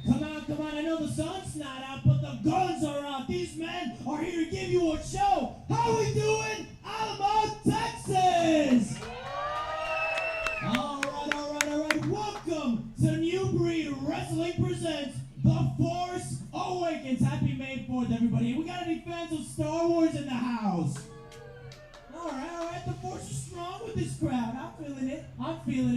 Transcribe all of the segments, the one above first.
Come on, I know the sun's not out, but the guns are out. These men are here to give you a show. How we doing? Alamo, Texas! All right. Welcome to New Breed Wrestling presents The Force Awakens. Happy May 4th, everybody. We got any fans of Star Wars in the house? All right. The Force is strong with this crowd. I'm feeling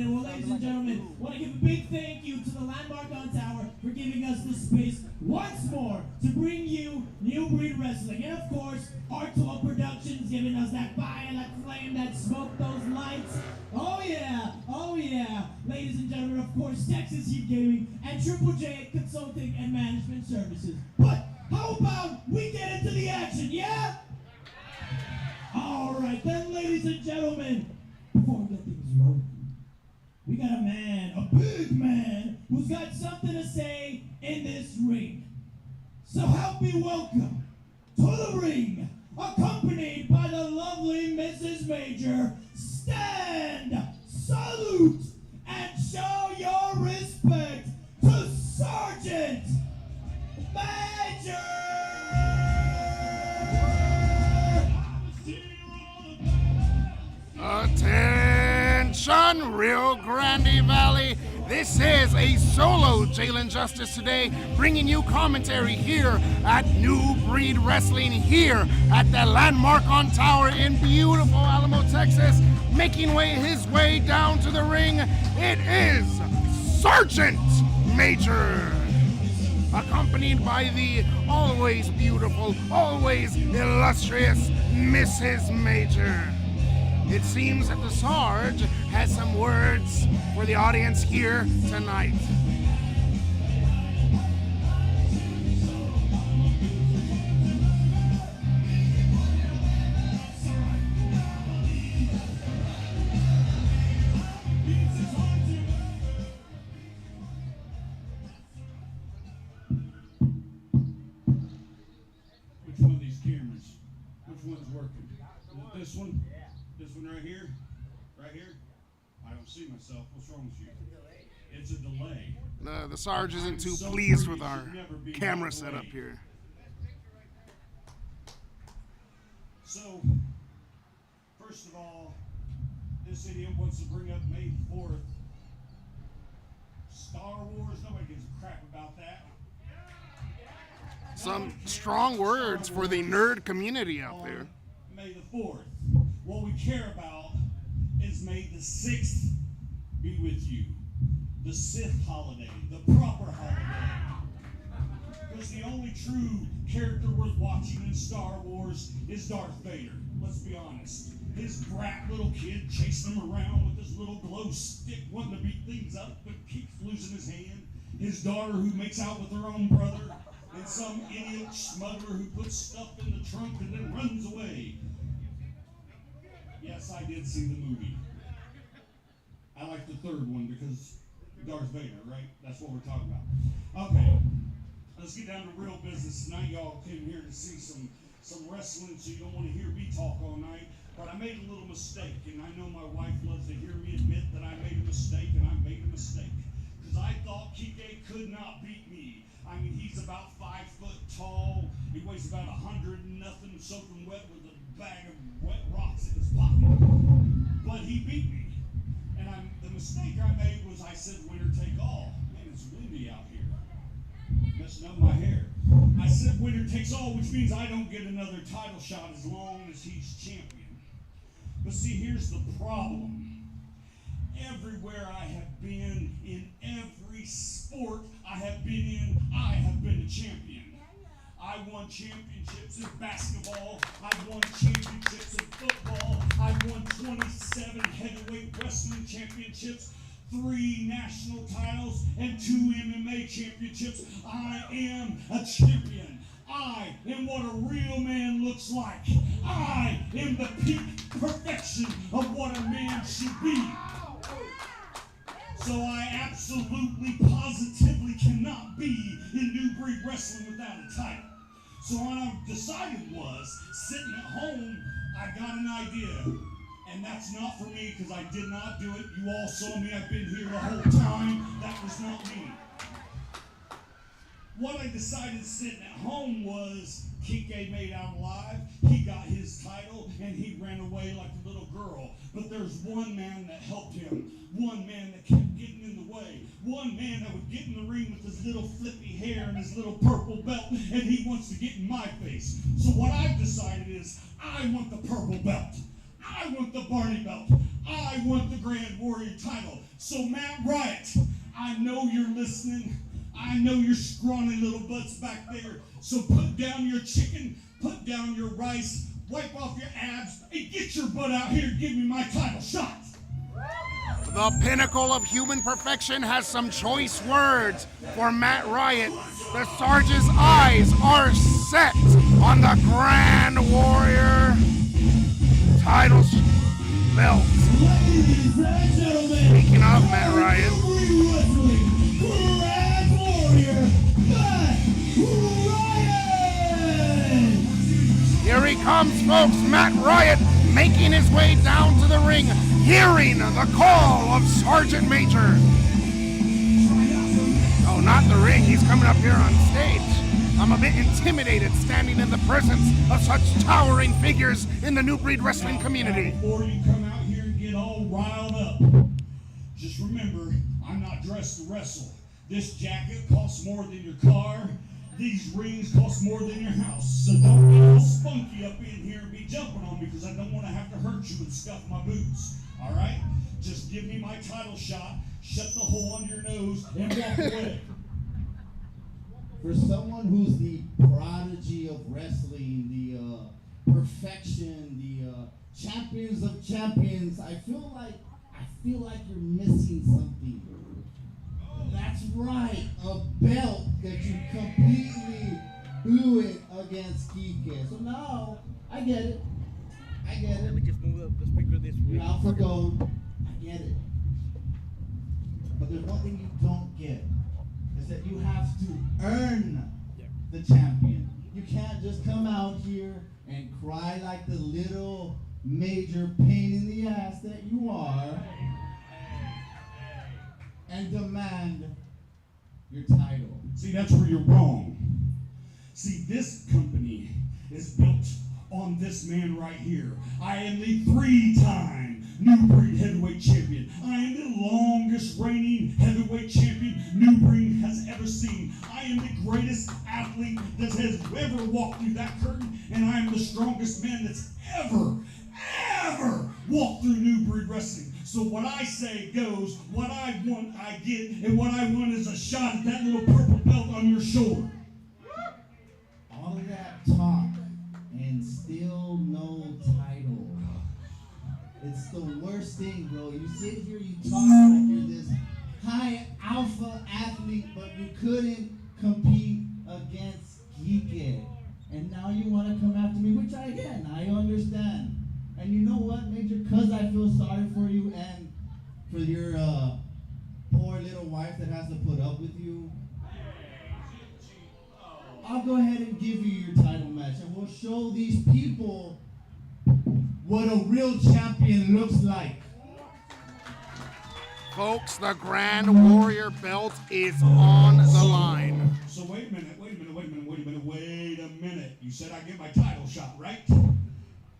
it. Well, ladies and gentlemen, want to give a big thank you to the Landmark on Tower for giving us this space once more to bring you New Breed Wrestling. And of course, R12 Productions giving us that fire, that flame, that smoke, those lights. Oh yeah. Ladies and gentlemen, of course, Texas Heat Gaming and Triple J Consulting and Management Services. But how about we get into the action, yeah? All right, then, ladies and gentlemen, before we get things rolling, we got a man, a big man, who's got something to say in this ring. So help me welcome to the ring, accompanied by the lovely Mrs. Major. Stand, salute, and show your respect to Sergeant Major! Attention, Rio Grande Valley. This is a solo Jalen Justice today, bringing you commentary here at New Breed Wrestling, here at the Landmark on Tower in beautiful Alamo, Texas. Making his way down to the ring, it is Sergeant Major, accompanied by the always beautiful, always illustrious Mrs. Major. It seems that the Sarge has some words for the audience here tonight. Which one of these cameras? Which one's working? Is it this one? This one right here? Right here? I don't see myself. What's wrong with you? It's a delay. The Sarge isn't too pleased with our camera setup here. So, first of all, this idiot wants to bring up May 4th. Star Wars, nobody gives a crap about that. Some strong words for the nerd community out there. May the 4th. What we care about is May the 6th be with you. The Sith holiday, the proper holiday. Because the only true character worth watching in Star Wars is Darth Vader. Let's be honest. His brat little kid chasing him around with his little glow stick, wanting to beat things up, but keeps losing his hand. His daughter who makes out with her own brother. And some idiot smuggler who puts stuff in the trunk and then runs away. Yes, I did see the movie. I like the third one because Darth Vader, right? That's what we're talking about. Okay, let's get down to real business tonight. Y'all came here to see some wrestling, so you don't want to hear me talk all night. But I made a little mistake, and I know my wife loves to hear me admit that I made a mistake, and I made a mistake. Because I thought Kike could not beat me. I mean, he's about 5 foot tall. He weighs about 100 and nothing, soaking wet with a bag of wet rocks in his pocket. But he beat me. And the mistake I made was I said winner take all. Man, it's windy out here. Messing up my hair. I said winner takes all, which means I don't get another title shot as long as he's champion. But see, here's the problem. Everywhere I have been, in every sport I have been in, I have been a champion. I won championships in basketball. I've won championships in football. I've won 27 heavyweight wrestling championships, 3 national titles, and 2 MMA championships. I am a champion. I am what a real man looks like. I am the peak perfection of what a man should be. So I absolutely, positively cannot be in New Breed Wrestling without a title. So what I decided was, sitting at home, I got an idea. And that's not for me, because I did not do it. You all saw me. I've been here the whole time. That was not me. What I decided sitting at home was Kike made out alive, he got his title, and he ran away like a little girl. But there's one man that helped him, one man that kept getting in the way, one man that would get in the ring with his little flippy hair and his little purple belt, and he wants to get in my face. So what I've decided is, I want the purple belt. I want the Barney belt. I want the Grand Warrior title. So Matt Riot, I know you're listening. I know your scrawny little butts back there. So put down your chicken, put down your rice, wipe off your abs, and get your butt out here and give me my title shot. The pinnacle of human perfection has some choice words for Matt Riot. The Sarge's eyes are set on the Grand Warrior title belt. Ladies and gentlemen, Speaking of Matt Riot, Grand Warrior, Matt Riot! here he comes, folks. Matt Riot making his way down to the ring, hearing the call of Sergeant Major. Oh, not the ring. He's coming up here on stage. I'm a bit intimidated standing in the presence of such towering figures in the New Breed Wrestling community. Before you come out here and get all riled up, just remember, I'm not dressed to wrestle. This jacket costs more than your car. These rings cost more than your house. So don't get all spunky up in here and be jumping on me, because I don't want to have to hurt you and scuff my boots. All right? Just give me my title shot, shut the hole under your nose, and walk away. For someone who's the prodigy of wrestling, the perfection, the champions of champions, I feel like you're missing something. That's right, a belt that you completely blew it against Kike. So now, I get it. Let me just move up the speaker this way. You're out for gold. I get it. But there's one thing you don't get, is that you have to earn the champion. You can't just come out here and cry like the little major pain in the ass that you are and demand your title. See, that's where you're wrong. See, this company is built on this man right here. I am the 3-time New Breed Heavyweight Champion. I am the longest reigning heavyweight champion New Breed has ever seen. I am the greatest athlete that has ever walked through that curtain, and I am the strongest man that's ever walked through New Breed Wrestling. So what I say goes, what I want I get, and what I want is a shot at that little purple belt on your shoulder. All of that talk and still no title. It's the worst thing, bro. You sit here, you talk like you're this high alpha athlete, but you couldn't compete against Kike. And now you want to come after me, which I understand. And you know what, Major? Because I feel sorry for you and for your poor little wife that has to put up with you, I'll go ahead and give you your title match, and we'll show these people what a real champion looks like. Folks, the Grand Warrior belt is on the line. So wait a minute. You said I get my title shot, right?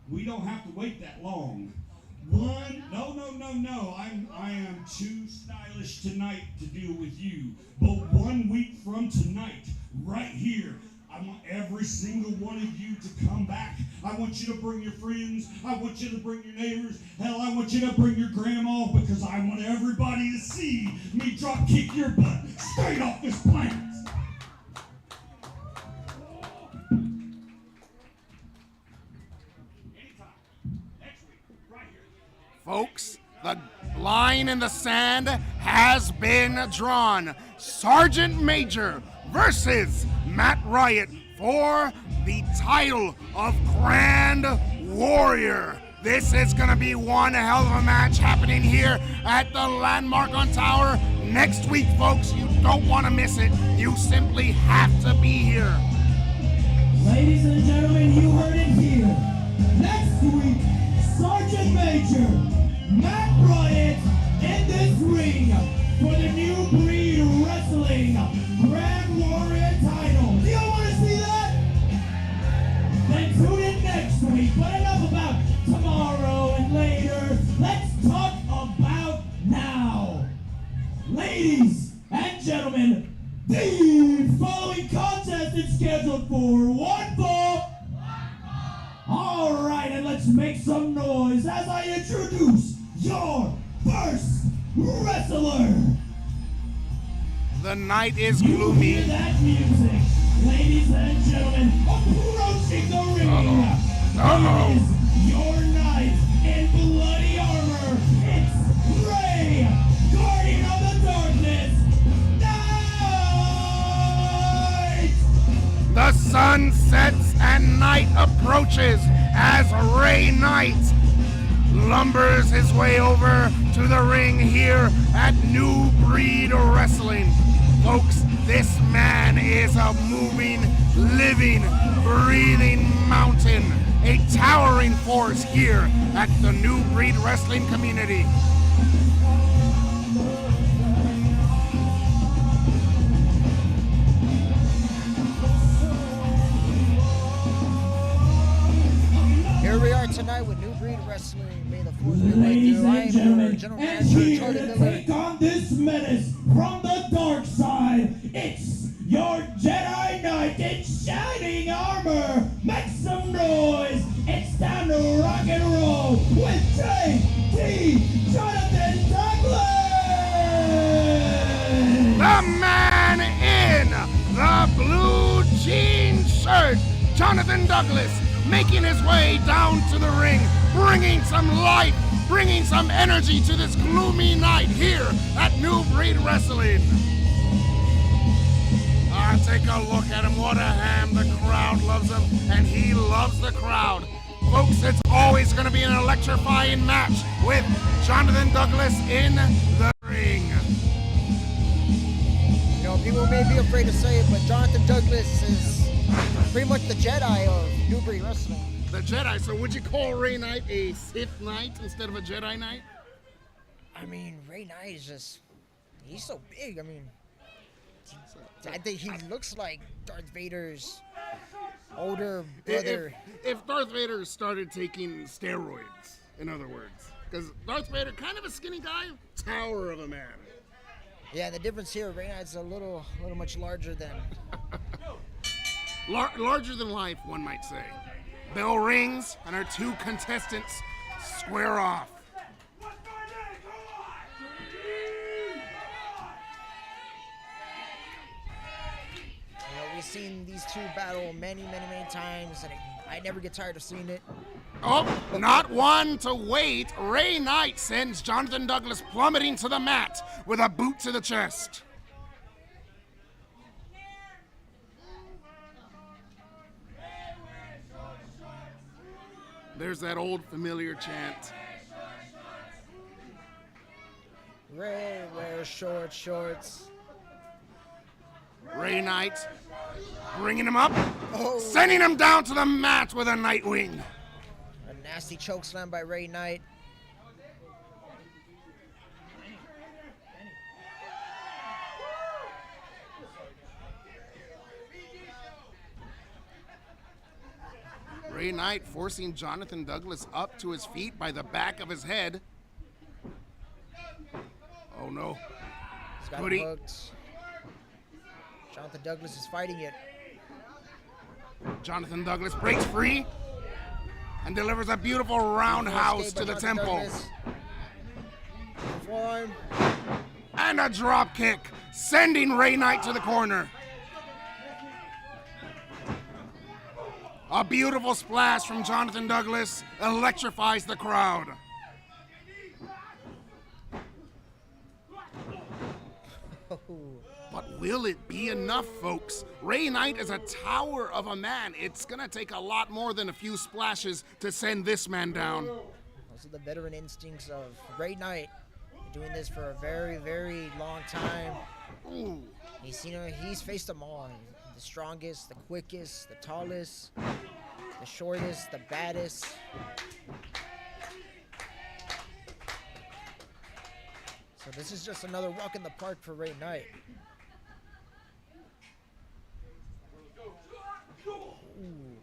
We don't have to wait that long. No. I am too stylish tonight to deal with you. But 1 week from tonight, right here, I want every single one of you to come back. I want you to bring your friends. I want you to bring your neighbors. Hell, I want you to bring your grandma, because I want everybody to see me drop kick your butt straight off this planet. Folks, the line in the sand has been drawn. Sergeant Major versus Matt Riot for the title of Grand Warrior. This is going to be one hell of a match happening here at the Landmark on Tower next week, folks. You don't want to miss it. You simply have to be here. Ladies and gentlemen, you heard it here. Next week, Sergeant Major Matt Riot in this ring for the New Breed Wrestling Grand Warrior title. Ladies and gentlemen, the following contest is scheduled for one fall. All right, and let's make some noise as I introduce your first wrestler. The night is You gloomy. hear that music, ladies and gentlemen, approaching the ring. Uh-oh. It is your knight in bloody armor. It's Ray, Guardian of the Darkness, Knight! The sun sets and night approaches as Ray Knight lumbers his way over to the ring here at New Breed Wrestling. Folks, this man is a moving, living, breathing mountain, a towering force here at the New Breed Wrestling community. Here we are tonight with New Breed Wrestling. May the force be with Ladies you. I and am your gentlemen, general and manager, here Charlie to Miller. take on this menace from the dark side, it's your Jedi Knight in shining armor. Make some noise. It's time to rock and roll with J.D. Jonathan Douglas. The man in the blue jean shirt, Jonathan Douglas, making his way down to the ring, bringing some life, bringing some energy to this gloomy night here at New Breed Wrestling. Take a look at him. What a ham. The crowd loves him, and he loves the crowd. Folks, it's always going to be an electrifying match with Jonathan Douglas in the ring. You know, people may be afraid to say it, but Jonathan Douglas is pretty much the Jedi of New Breed Wrestling. The Jedi. So would you call Ray Knight a Sith Knight instead of a Jedi Knight? I mean, Ray Knight is just, he's so big. I mean, I think he looks like Darth Vader's older brother. If Darth Vader started taking steroids, in other words. Because Darth Vader, kind of a skinny guy, tower of a man. Yeah, the difference here, Ray Knight's a little much larger than. Larger than life, one might say. Bell rings, and our two contestants square off. We've seen these two battle many times, and I never get tired of seeing it. Oh, not one to wait. Ray Knight sends Jonathan Douglas plummeting to the mat with a boot to the chest. There's that old familiar chant. Ray wears shorts. Ray Knight bringing him up, Oh. sending him down to the mat with a Nightwing. A nasty choke slam by Ray Knight. Ray Knight forcing Jonathan Douglas up to his feet by the back of his head. Oh no. He's got Cody. him hooked. Jonathan Douglas is fighting it. Jonathan Douglas breaks free and delivers a beautiful roundhouse Escape to by the Jonathan temple. Douglas. Forearm. And a drop kick, sending Ray Knight to the corner. A beautiful splash from Jonathan Douglas electrifies the crowd. But will it be enough, folks? Ray Knight is a tower of a man. It's gonna take a lot more than a few splashes to send this man down. Those are the veteran instincts of Ray Knight. Doing this for a very long time. Ooh. He's faced them all. The strongest, the quickest, the tallest, the shortest, the baddest. So this is just another walk in the park for Ray Knight. Ooh.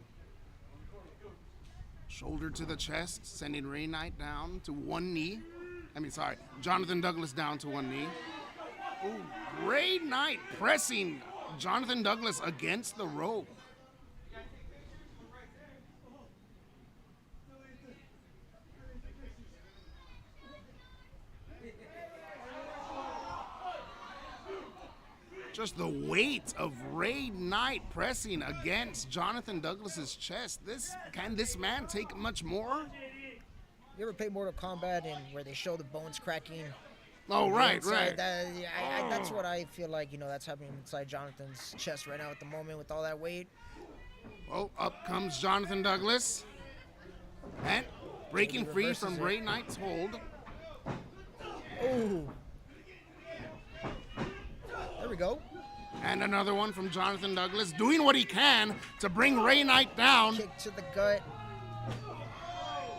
Shoulder to the chest, sending Ray Knight down to one knee. Jonathan Douglas down to one knee. Ray Knight pressing Jonathan Douglas against the rope. Just the weight of Ray Knight pressing against Jonathan Douglas's chest. Can this man take much more? You ever play Mortal Kombat and where they show the bones cracking? Oh, right. That's what I feel like, that's happening inside Jonathan's chest right now at the moment with all that weight. Well, up comes Jonathan Douglas. And breaking free from Ray Knight's hold. Oh. There we go. And another one from Jonathan Douglas, doing what he can to bring Ray Knight down. Kick to the gut.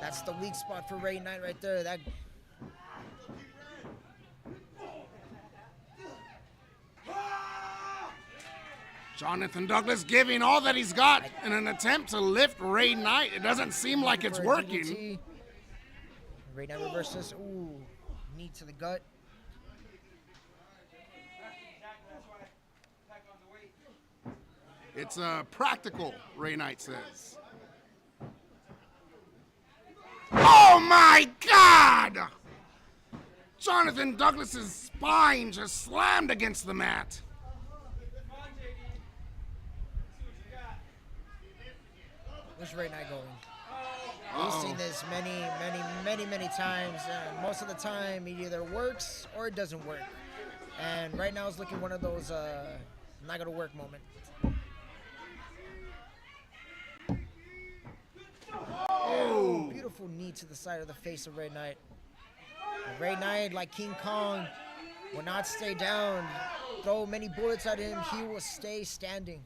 That's the weak spot for Ray Knight right there. That. Jonathan Douglas giving all that he's got in an attempt to lift Ray Knight. It doesn't seem like it's working. Ray Knight reverses. Ooh, knee to the gut. It's practical, Ray Knight says. Oh my God! Jonathan Douglas's spine just slammed against the mat. Where's Ray Knight going? We've seen this many times. And most of the time, it either works or it doesn't work. And right now, it's looking one of those not gonna work moments. Oh, beautiful knee to the side of the face of Ray Knight. And Ray Knight, like King Kong, will not stay down. Throw many bullets at him, he will stay standing.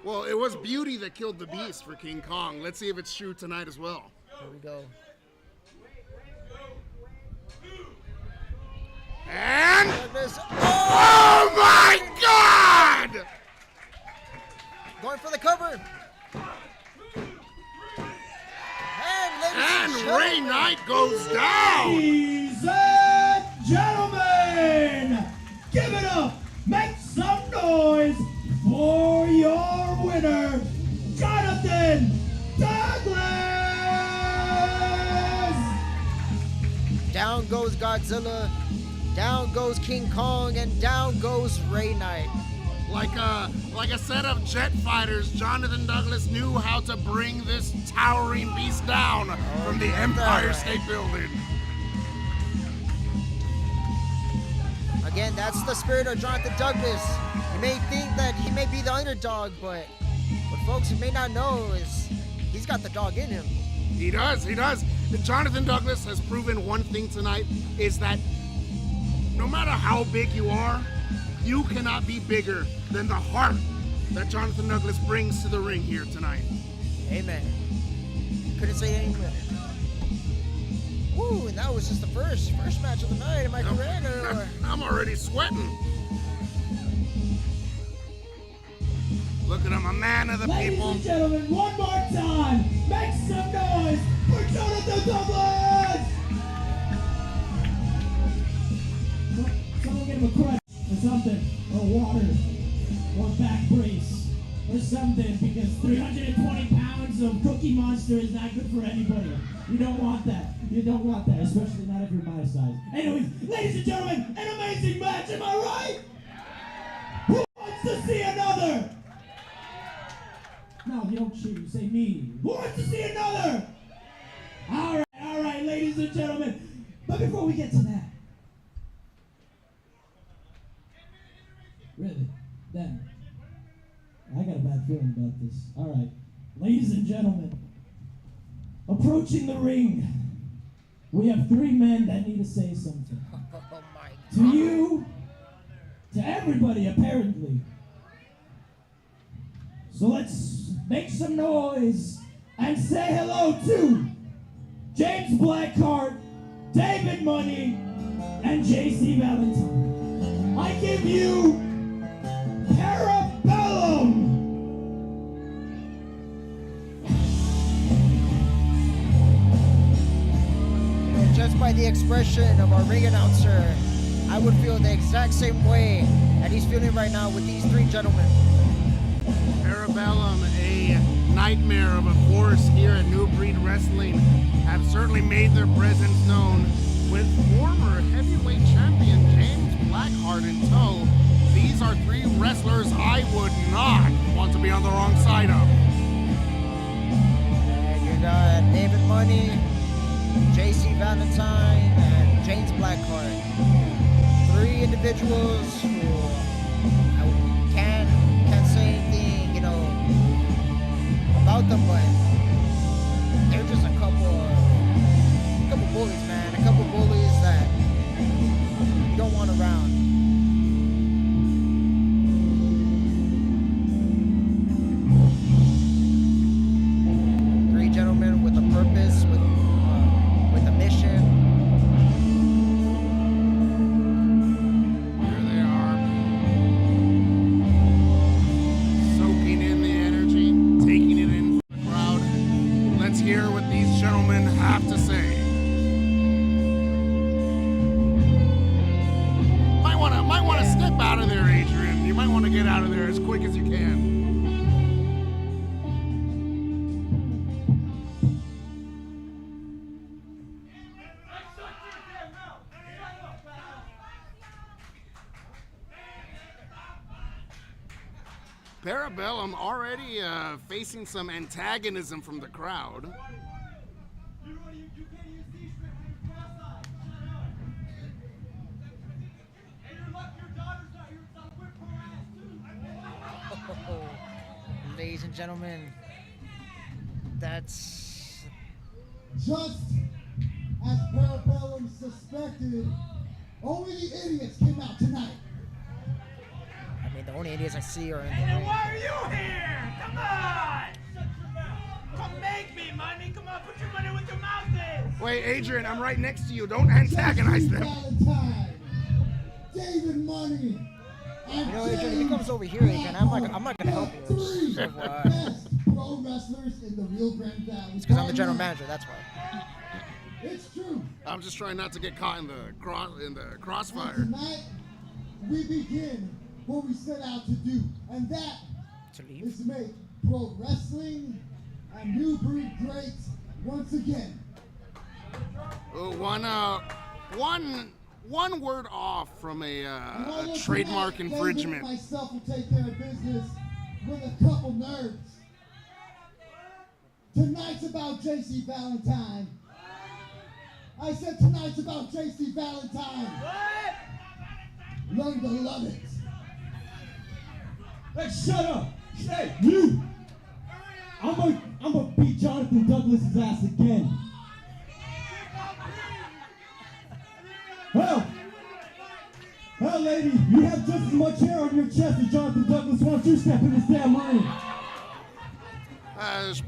Well, it was beauty that killed the beast for King Kong. Let's see if it's true tonight as well. Here we go. And... oh my God! Going for the cover. And Ray Knight goes down. Ladies and gentlemen, give it up. Make some noise for your winner, Jonathan Douglas. Down goes Godzilla, down goes King Kong, and down goes Ray Knight. Like a set of jet fighters, Jonathan Douglas knew how to bring this towering beast down from the Empire State Building. Again, that's the spirit of Jonathan Douglas. You may think that he may be the underdog, but what folks may not know is he's got the dog in him. He does. And Jonathan Douglas has proven one thing tonight, is that no matter how big you are, you cannot be bigger than the heart that Jonathan Douglas brings to the ring here tonight. Amen. Couldn't say it any better. Woo, and that was just the first match of the night. Am I correct? I'm already sweating. Look at him, a man of the people. Ladies and gentlemen, one more time, make some noise for Jonathan Douglas! Someone get him a crutch or something, or water, or back brace, or something, because 320 pounds of Cookie Monster is not good for anybody. You don't want that. You don't want that, especially not if you're my size. Anyways, ladies and gentlemen, an amazing match, am I right? Who wants to see another? No, you don't cheer, you say me. Who wants to see another? All right, ladies and gentlemen. But before we get to that, really, then, I got a bad feeling about this. All right, ladies and gentlemen, approaching the ring, we have three men that need to say something. Oh my God. To you, to everybody, apparently. So let's make some noise and say hello to James Blackheart, David Money, and JC Valentine. I give you Parabellum! Just by the expression of our ring announcer, I would feel the exact same way that he's feeling right now with these three gentlemen. Parabellum, a nightmare of a force here at New Breed Wrestling, have certainly made their presence known with former heavyweight champion James Blackheart in tow. These are three wrestlers I would not want to be on the wrong side of. And you got David Money, JC Valentine, and James Blackheart. Three individuals who I can't say anything, about them, but they're just a couple bullies, man. A couple bullies that you don't want around. Three gentlemen with a purpose, with a mission. Here they are, soaking in the energy, taking it in from the crowd. Let's hear what these gentlemen have to say. Might want to step out of there, Adrian. You might want to get out of there as quick as you can. Parabellum already facing some antagonism from the crowd. Ladies and gentlemen, that's Just as Parabellum suspected, only the idiots came out tonight. I mean, the only idiots I see are in the Hey, ring. why are you here? Come on! Shut your mouth. Come make me money. Come on, put your money with your mouth is. Wait, Adrian, I'm right next to you. Don't antagonize them. Valentine, David Money, and Adrian, if he James comes over here, Adrian, I'm not gonna help you. Three So, best pro wrestlers in the Rio Grande Valley. it's because I'm the general manager, that's why. It's true. I'm just trying not to get caught in the crossfire. And tonight, we begin what we set out to do, and that To leave? is to make pro wrestling and New Breed great once again. One word off from a Well, look, trademark tonight, infringement. David and myself will take care of business with a couple nerds. Tonight's about JC Valentine. I said tonight's about JC Valentine. What? Learn to love it. Hey, shut up. Hey, you. I'm gonna beat Jonathan Douglas's ass again. Hell, lady, you have just as much hair on your chest as Jonathan Douglas. Why don't you step in this damn ring?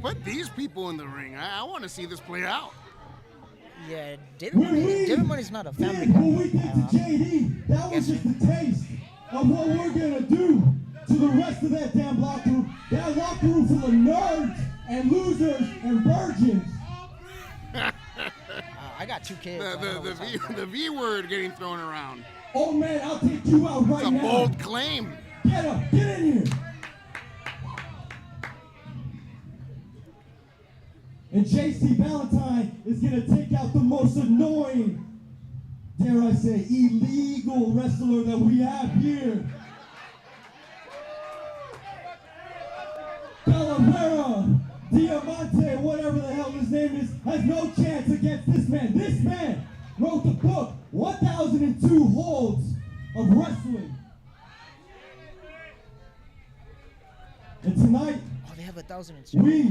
Put these people in the ring. I want to see this play out. Yeah, David Money's not a family guy. What we did to JD, that was just a taste of what we're gonna do to the rest of that damn locker room. That locker room full of nerds and losers and virgins. I got two kids. I don't know what you're talking about. The V word getting thrown around. Oh man, I'll take you out right It's a now. bold claim. Get up, get in here. And JC Valentine is gonna take out the most annoying, dare I say, illegal wrestler that we have here. Calavera, Diamante, whatever the hell his name is, has no chance against this man. This man wrote the book, 1002 Holds of Wrestling. And tonight, Oh, they have 1,002. we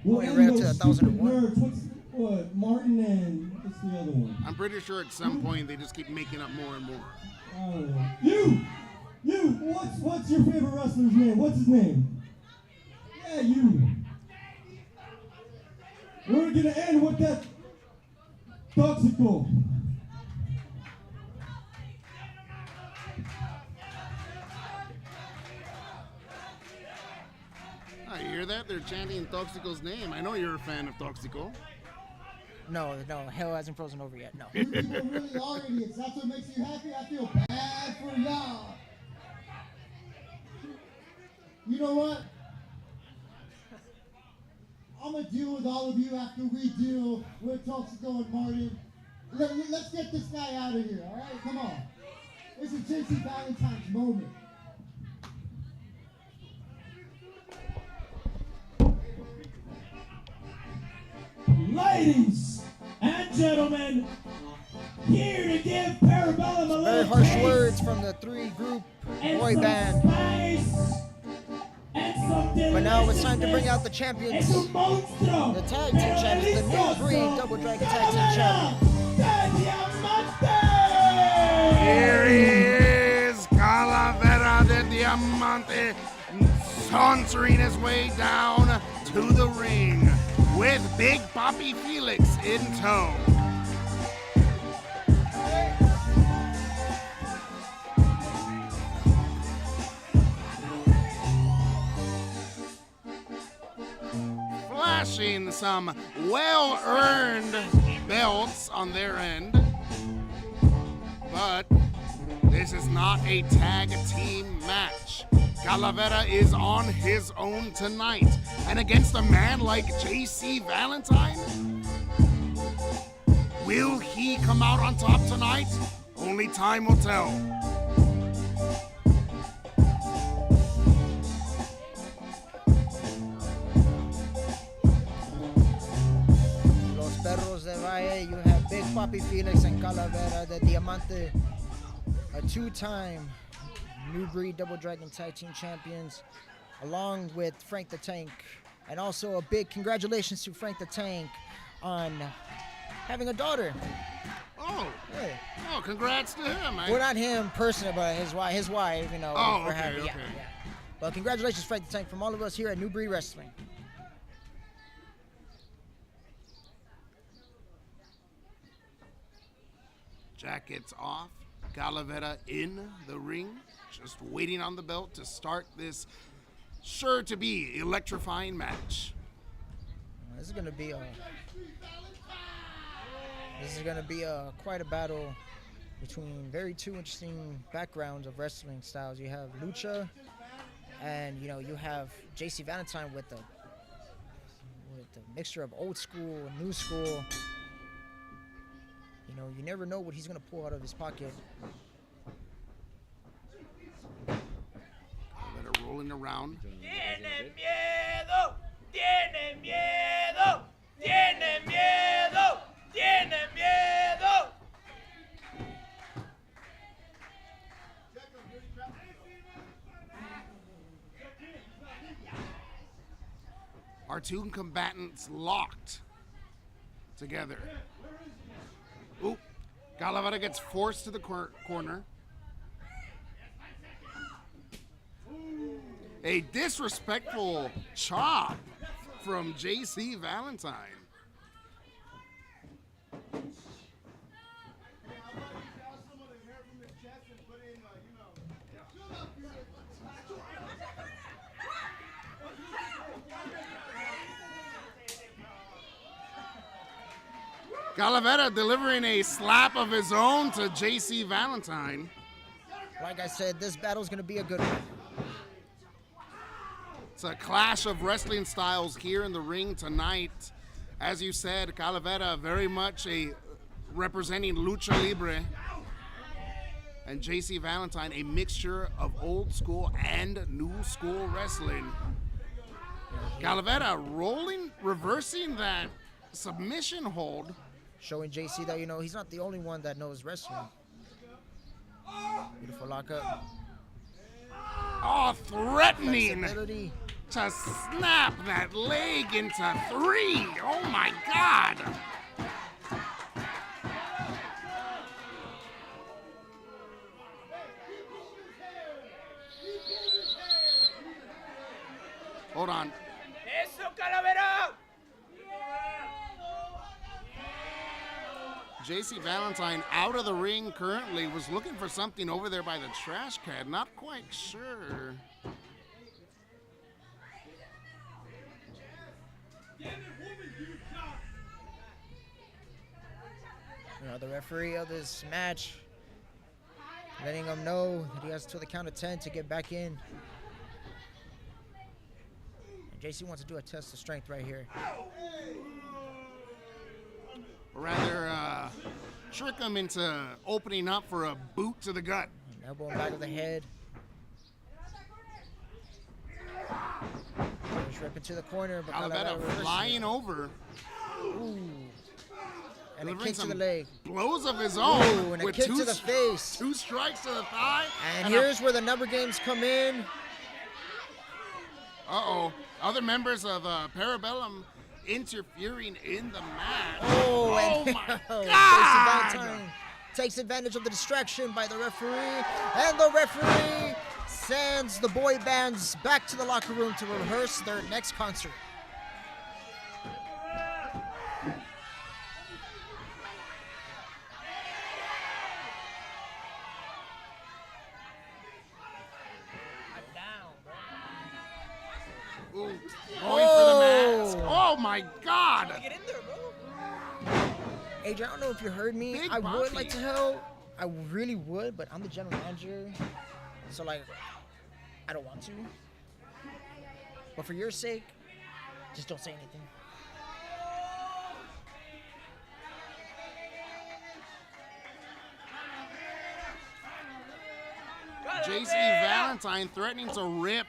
will Oh, it end ran up to those 1,001. stupid nerds. What, Martin and what's the other one? I'm pretty sure at some point they just keep making up more and more. I don't know. You, what's your favorite wrestler's name? What's his name? Yeah, you. We're gonna end with that Toxico. Oh, you hear that? They're chanting Toxico's name. I know you're a fan of Toxico. No, hell hasn't frozen over yet. No. You people really are idiots. That's what makes you happy. I feel bad for y'all. You know what? I'm going to deal with all of you after we deal with Toxico and Martin. Let's get this guy out of here, all right? Come on. This is JC Valentine's moment. Ladies and gentlemen, here to give Parabellum a Very little harsh taste words from the 3-group and boy some band. spice and some But now it's time to bring out the champions. Es un monstruo. The tag team champions, the New Breed Double Dragon Tag Team champions. Here he is, Calavera de Diamante, sauntering his way down to the ring with Big Papi Felix in tow. Flashing some well-earned belts on their end. But this is not a tag team match. Calavera is on his own tonight. And against a man like JC Valentine? Will he come out on top tonight? Only time will tell. Los Perros de Valle, you have Big Papi Felix and Calavera de Diamante, a two-time New Breed Double Dragon Tag Team champions, along with Frank the Tank. And also a big congratulations to Frank the Tank on having a daughter. Oh, Yeah. oh, congrats to him. Well, not him personally, but his wife, you know. Oh, for okay, having, okay. Yeah. But congratulations, Frank the Tank, from all of us here at New Breed Wrestling. Jackets off, Calavera in the ring, just waiting on the belt to start this sure to be electrifying match. This is gonna be quite a battle between very two interesting backgrounds of wrestling styles. You have lucha, and you have JC Valentine with the mixture of old school and new school. You never know what he's gonna pull out of his pocket. Calavera rolling around. Tiene miedo, tiene miedo, tiene miedo, tiene miedo. Our two combatants locked together. Oop, Calavera gets forced to the corner. A disrespectful chop from JC Valentine. Calavera delivering a slap of his own to JC Valentine. Like I said, this battle's gonna be a good one. It's a clash of wrestling styles here in the ring tonight. As you said, Calavera very much representing Lucha Libre. And JC Valentine, a mixture of old school and new school wrestling. Calavera reversing that submission hold. Showing JC that, he's not the only one that knows wrestling. Beautiful lockup. Oh, threatening Flexibility. to snap that leg into three. Oh my God. Hold on. Eso, Calavera. JC Valentine out of the ring currently, was looking for something over there by the trash can. Not quite sure. Now the referee of this match letting him know that he has till the count of 10 to get back in. And JC wants to do a test of strength right here. Or rather, trick him into opening up for a boot to the gut. Elbow in back of the head. Push right into the corner. But Calavera flying over. Ooh. And a Delivering kick to some the leg. blows of his own. Ooh, and a with kick to the face. 2 strikes to the thigh. And here's where the number games come in. Uh-oh. Other members of Parabellum interfering in the match. Oh, and my JC God! Valentine takes advantage of the distraction by the referee. And the referee sends the boy bands back to the locker room to rehearse their next concert. Ooh, going for the mask. Oh my God! Get in there, bro. Adrian, I don't know if you heard me. Big I would Buffy. like to help. I really would, but I'm the general manager. So, like, I don't want to. But for your sake, just don't say anything. JC Valentine threatening to rip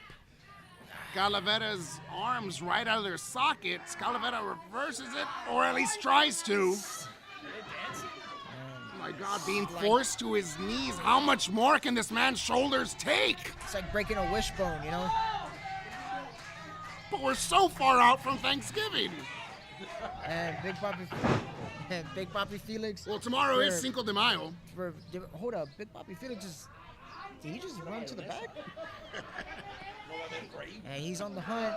Calavera's arms right out of their sockets. Calavera reverses it, or at least tries to. Oh my God, being forced to his knees. How much more can this man's shoulders take? It's like breaking a wishbone, you know? But we're so far out from Thanksgiving. And Big Papi Felix. Well, tomorrow is Cinco de Mayo. Hold up, Big Papi Felix did he just run to the back? And he's on the hunt.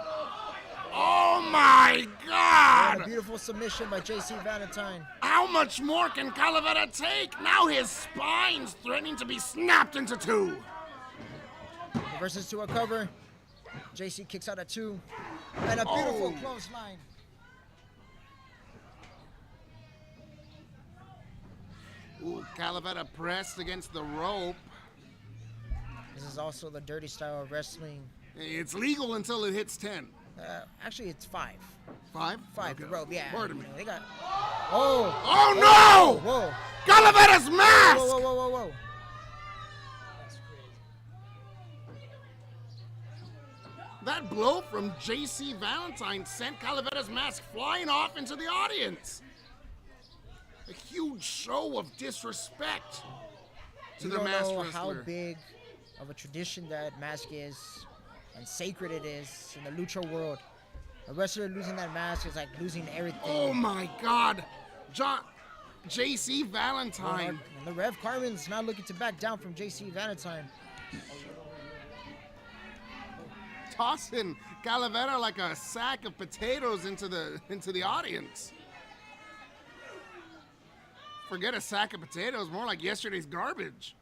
Oh my And a God! beautiful submission by JC Valentine. How much more can Calavera take? Now his spine's threatening to be snapped into 2. Reverses to a cover. JC kicks out at 2. And a beautiful Oh. clothesline. Ooh, Calavera pressed against the rope. This is also the dirty style of wrestling. It's legal until it hits 10. Actually, it's 5. 5? 5, Okay. the rope, yeah. Pardon me. You know, they got. Oh! Oh no! Whoa! Calavera's mask! Whoa, whoa, whoa, whoa, whoa. That blow from JC Valentine sent Calavera's mask flying off into the audience. A huge show of disrespect to You the don't masked know wrestler. how big of a tradition that mask is and sacred it is in the lucha world. A wrestler losing that mask is like losing everything. Oh my God! JC Valentine. And the Rev Carmen's not looking to back down from JC Valentine. Tossing Calavera like a sack of potatoes into the audience. Forget a sack of potatoes, more like yesterday's garbage.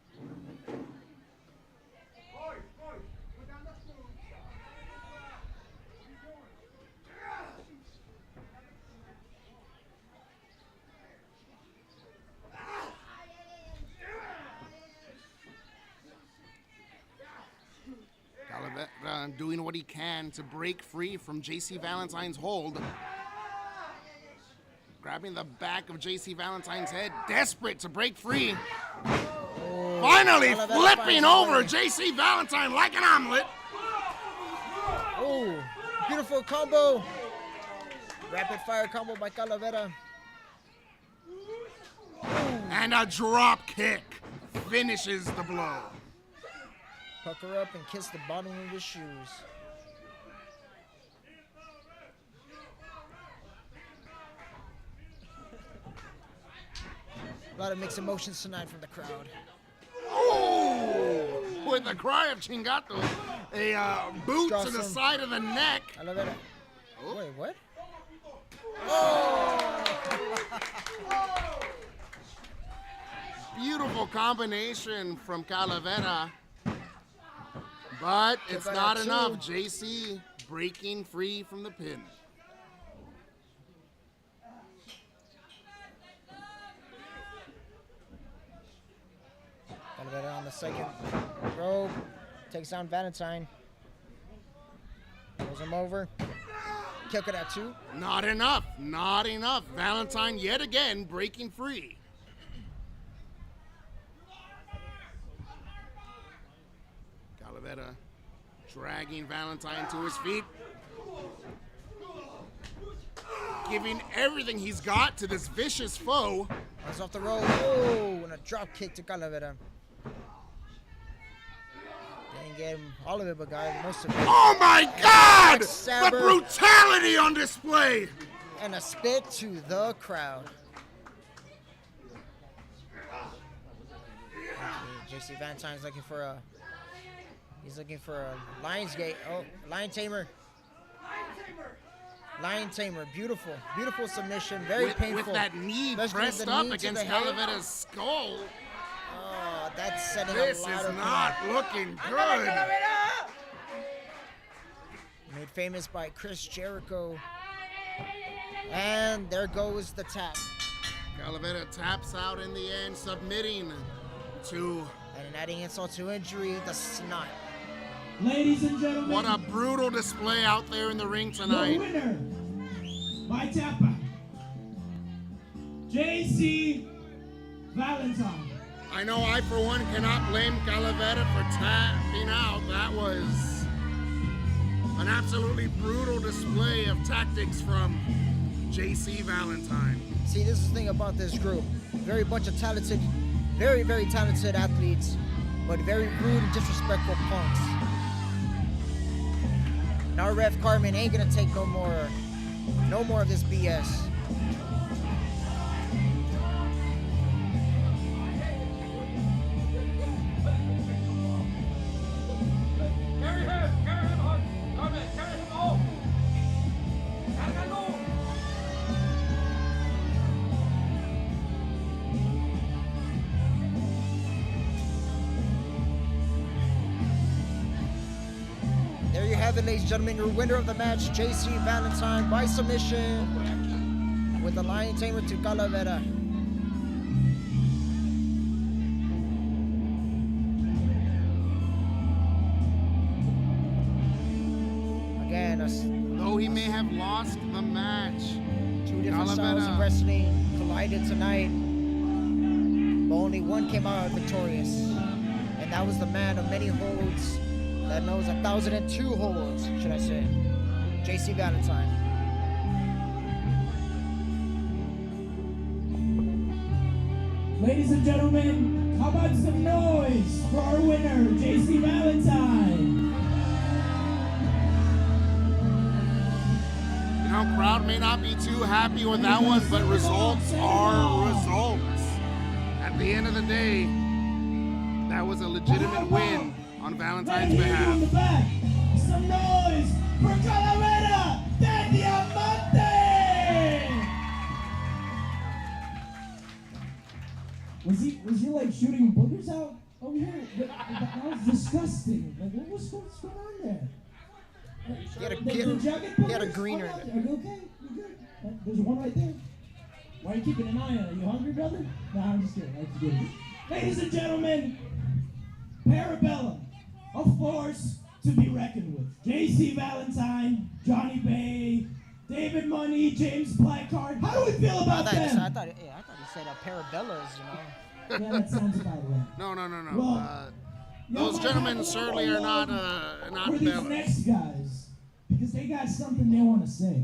Calavera doing what he can to break free from JC Valentine's hold. Grabbing the back of JC Valentine's head, desperate to break free. Finally Calavera flipping finds a over way. JC Valentine like an omelet. Oh, beautiful combo. Rapid fire combo by Calavera. And a drop kick finishes the blow. Pucker up and kiss the bottom of his shoes. A lot of mixed emotions tonight from the crowd. Oh! With a cry of chingato, a boot to the Awesome. side of the neck. Calavera. Oh. Wait, what? Beautiful combination from Calavera. But it's Calavera not two. enough. JC breaking free from the pin. second rope. Takes down Valentine. Throws him over. Kick it at 2. Not enough. Not enough. Valentine yet again breaking free. Calavera dragging Valentine to his feet. Giving everything he's got to this vicious foe. Runs off the rope. Oh, and a drop kick to Calavera. Didn't get him all of it, but got most of it. Oh my God! The Backstabber. brutality on display. And a spit to the crowd. JC Valentine's looking for a. He's looking for a Lion's Gate. Oh, Lion Tamer. Lion Tamer. Beautiful. Beautiful submission. Very painful. With that knee Especially pressed the up knee to against the head. Calavera's skull. Oh, that's setting This a lot is of not looking good. Made famous by Chris Jericho. And there goes the tap. Calavera taps out in the end, submitting to. And adding insult to injury, the snot. Ladies and gentlemen, What a brutal display out there in the ring the tonight. winner by tap out, JC Valentine. I know I, for one, cannot blame Calavera for tapping out. That was an absolutely brutal display of tactics from JC Valentine. See, this is the thing about this group. Very bunch of talented, very, very talented athletes, but very rude and disrespectful punks. And our ref Carmen ain't gonna take no more of this BS. There you have it, ladies and gentlemen, your winner of the match, JC Valentine, by submission with the Lion Tamer to Calavera. Again, Though he may have lost the match, two different styles of wrestling collided tonight, but only one came out victorious, and that was the man of many holds that knows 1,002 holds, should I say, JC Valentine. Ladies and gentlemen, how about some noise for our winner, JC Valentine? you know, crowd may not be too happy with that one, but results are results. At the end of the day, that was a legitimate win on Valentine's Right here behalf. in the back, some noise for Calavera de Diamante! Was he like shooting boogers out over here? That was disgusting. Like, what's going on there? He had a, The he jacket he had a boogers? greener. Are you okay? You good? There's one right there. Why are you keeping an eye on it? You hungry, brother? No, I'm just kidding. I'm just kidding. Ladies and gentlemen, Parabellum, a force to be reckoned with. JC Valentine, Johnny Bay, David Money, James Blackheart. How do we feel about them? I thought he said Parabellas, you know. Yeah, that sounds about right. No. Well, Those gentlemen certainly are not for these fellas. next guys, because they got something they want to say.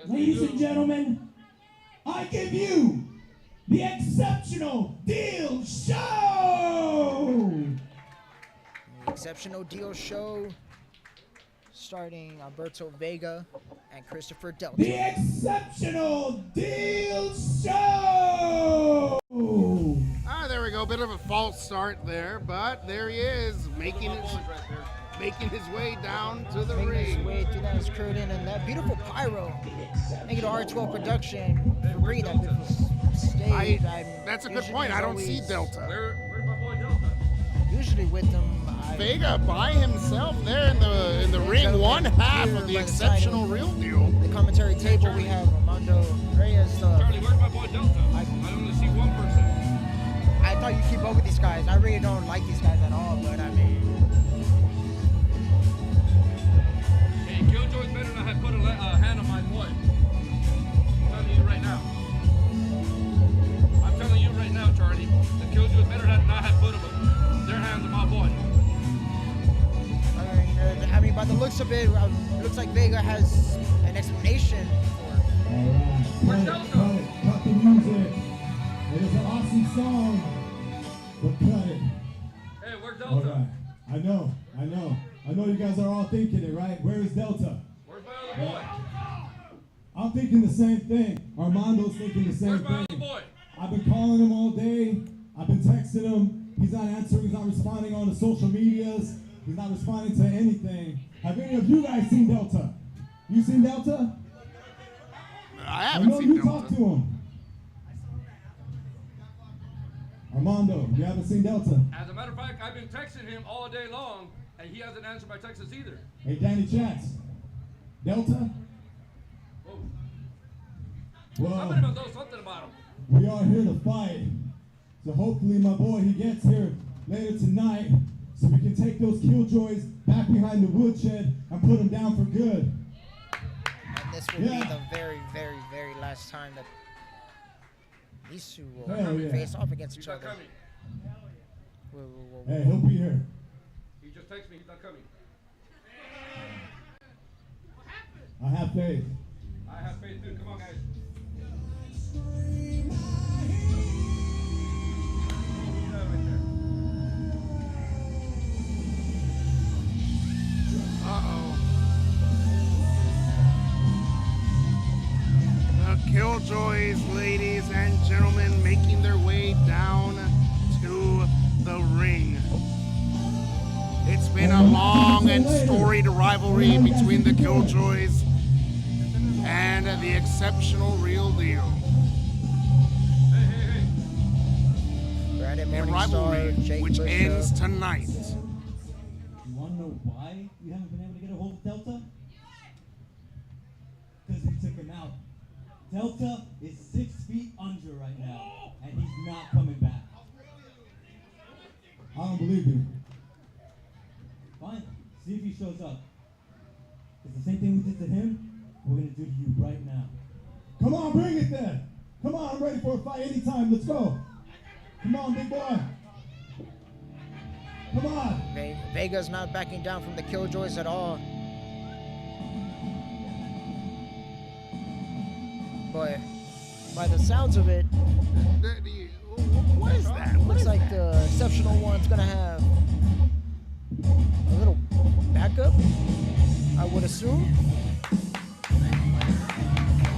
Ladies and gentlemen, I give you the Exceptional Deal Show! The Exceptional Deal Show, starting Alberto Vega and Christopher Delta. The Exceptional Deal Show! There we go. Bit of a false start there, but there he is, making his way down to the Making his ring. way through that curtain and that beautiful pyro. Thank you to R12 Production for bringing that beautiful stage. That's a good point. I don't see Delta. Where's my boy Delta? Usually with them, Vega by himself there in the ring, one half of the Exceptional Real Deal. the commentary table, we have Armando Reyes. Charlie, where's my boy Delta? I only see one person. I thought how you keep up with these guys. I really don't like these guys at all, but I mean, Hey, Killjoy's better not have put a hand on my boy. I'm telling you right now. I'm telling you right now, Charlie. The Killjoys better not have put their hands on my boy. I mean, by the looks of it, looks like Vega has an explanation for. All right. Where's Cut Delta? it, cut it, cut the music. It is an awesome song, but cut it. Hey, where's All Delta? right. I know you guys are all thinking it, right? Where is Delta? Where's my other boy? I'm thinking the same thing. Armando's thinking the same Where's my thing. other boy? I've been calling him all day. I've been texting him. He's not answering. He's not responding on the social medias. He's not responding to anything. Have any of you guys seen Delta? You seen Delta? I I haven't know seen you talked to Delta. him. Armando, you haven't seen Delta? As a matter of fact, I've been texting him all day long, and he hasn't answered my texts either. Hey, Danny Chats. Delta? Whoa. Well, Somebody must know something about him. we are here to fight. So hopefully my boy, he gets here later tonight so we can take those killjoys back behind the woodshed and put them down for good. And this will Yeah. be the very, very, very last time that these two will Hell yeah. face off against He's each not other. coming. Whoa. Hey, he'll be here. He just texted me. He's not coming. I have faith. I have faith too. Come on, guys. Uh-oh. The Killjoys, ladies and gentlemen, making their way down to the ring. It's been a long and storied rivalry between the Killjoys and the exceptional Real Deal. Brandon A Morningstar, rivalry Jake which Bishop. ends tonight. You want to know why we haven't been able to get a hold of Delta? Because we took him out. Delta is 6 feet under right now, and he's not coming back. I don't believe you. Fine, see if he shows up. It's the same thing we did to him, we're going to do to you right now. Come on, bring it then. Come on, I'm ready for a fight anytime. Let's go. Come on, big boy. Come on. Vega's not backing down from the Killjoys at all. But by the sounds of it, What is that? What looks is like that? the exceptional one's gonna have a little backup, I would assume.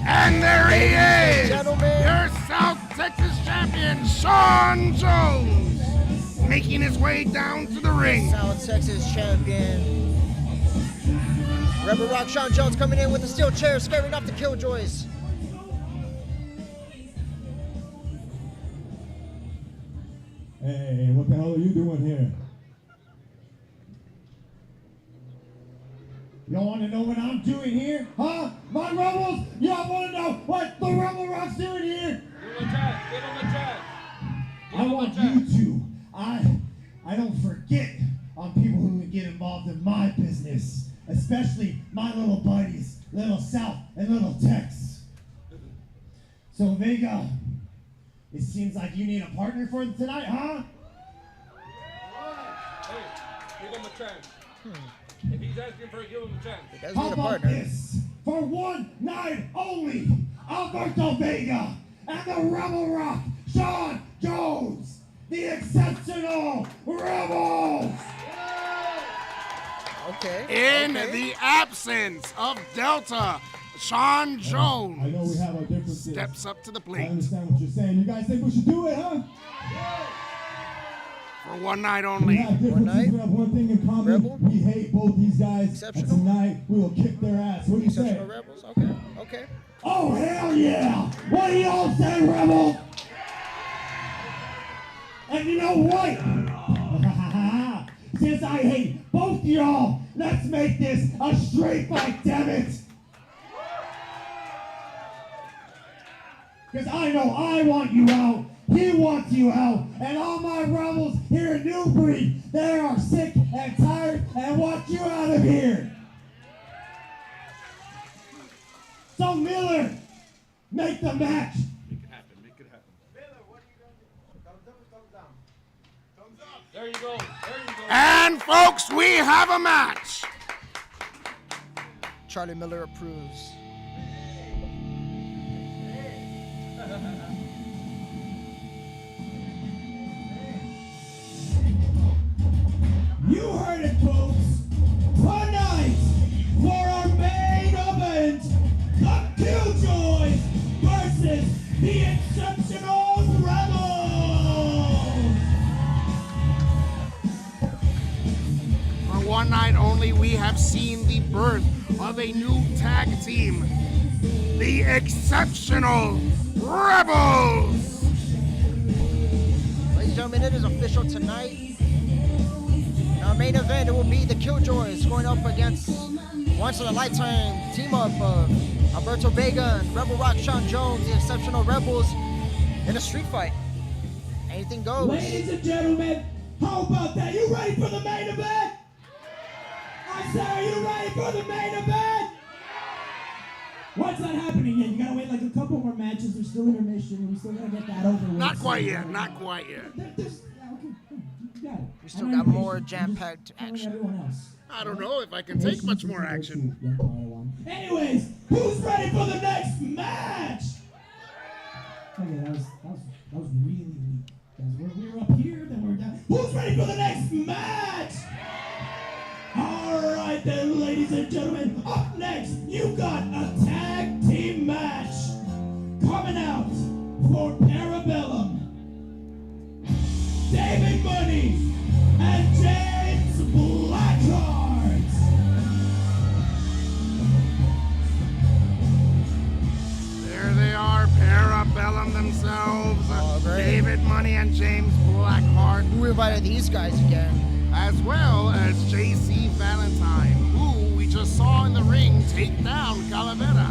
And there he Ladies and is, gentlemen. your South Texas champion, Sean Jones, making his way down to the ring. South Texas champion. Rebel Rock Sean Jones coming in with a steel chair, scaring off the Killjoys. Hey, what the hell are you doing here? Y'all want to know what I'm doing here? Huh? My rebels? Y'all want to know what the Rebel Rock's doing here? Give him a chance. Give him a chance. Give I him a want chance. you to. I don't forget on people who get involved in my business, especially my little buddies, Little South and Little Tex. So Vega, it seems like you need a partner for tonight, huh? Hey, give him a chance. If he's asking for it, give him a chance. He does How need a about partner. this? For one night only, Alberto Vega and the Rebel Rock, Sean Jones, the exceptional Rebels! Okay. In okay. the absence of Delta, Sean Jones I know we have our differences. steps up to the I plate understand what you're saying. You guys think we should do it, huh? for one night We only. have differences. night. We have one thing in common. Rebel. We hate both these guys. And Exceptional. tonight, we will kick their ass. What do you say? Exceptional Rebels. Okay. Okay. Oh, hell yeah! What do y'all say, Rebel? And you know what? Since I hate both y'all, let's make this a straight fight, damn it! Because I know I want you out, He wants you out. And all my rebels here in New Breed, they are sick and tired and want you out of here. So Miller, make the match. Make it happen. Make it happen. Miller, what are you going to do? Thumbs up or thumbs down? Thumbs up. There you go. There you go. And folks, we have a match. Charlie Miller approves. You heard it, folks. Tonight, for our main event, the Killjoys versus the Exceptional Rebels. For one night only, we have seen the birth of a new tag team, the Exceptional Rebels. Ladies and gentlemen, it is official tonight. In our main event, it will be the Killjoys going up against once in a lifetime team up of Alberto Vega and Rebel Rock Sean Jones, the Exceptional Rebels, in a street fight. Anything goes. Ladies and gentlemen, how about that? You ready for the main event? I said, are you ready for the main event? What's not happening yet? You gotta wait like a couple more matches. There's still intermission. We still gotta get that over with. Not quite yet, not quite yet. Yeah, okay. You got it. We still got more jam-packed action. Everyone else. I don't know if I can take much more action. Anyways, who's ready for the next match? Okay, that was really weak. Guys, we were up here, then we're down. Who's ready for the next match? All right then, ladies and gentlemen. Up next, you got a tag team match coming out for Parabellum. David Money and James Blackheart. There they are, Parabellum themselves. Oh, great. David Money and James Blackheart, Who invited these guys again? as well as JC Valentine, who we just saw in the ring take down Calavera.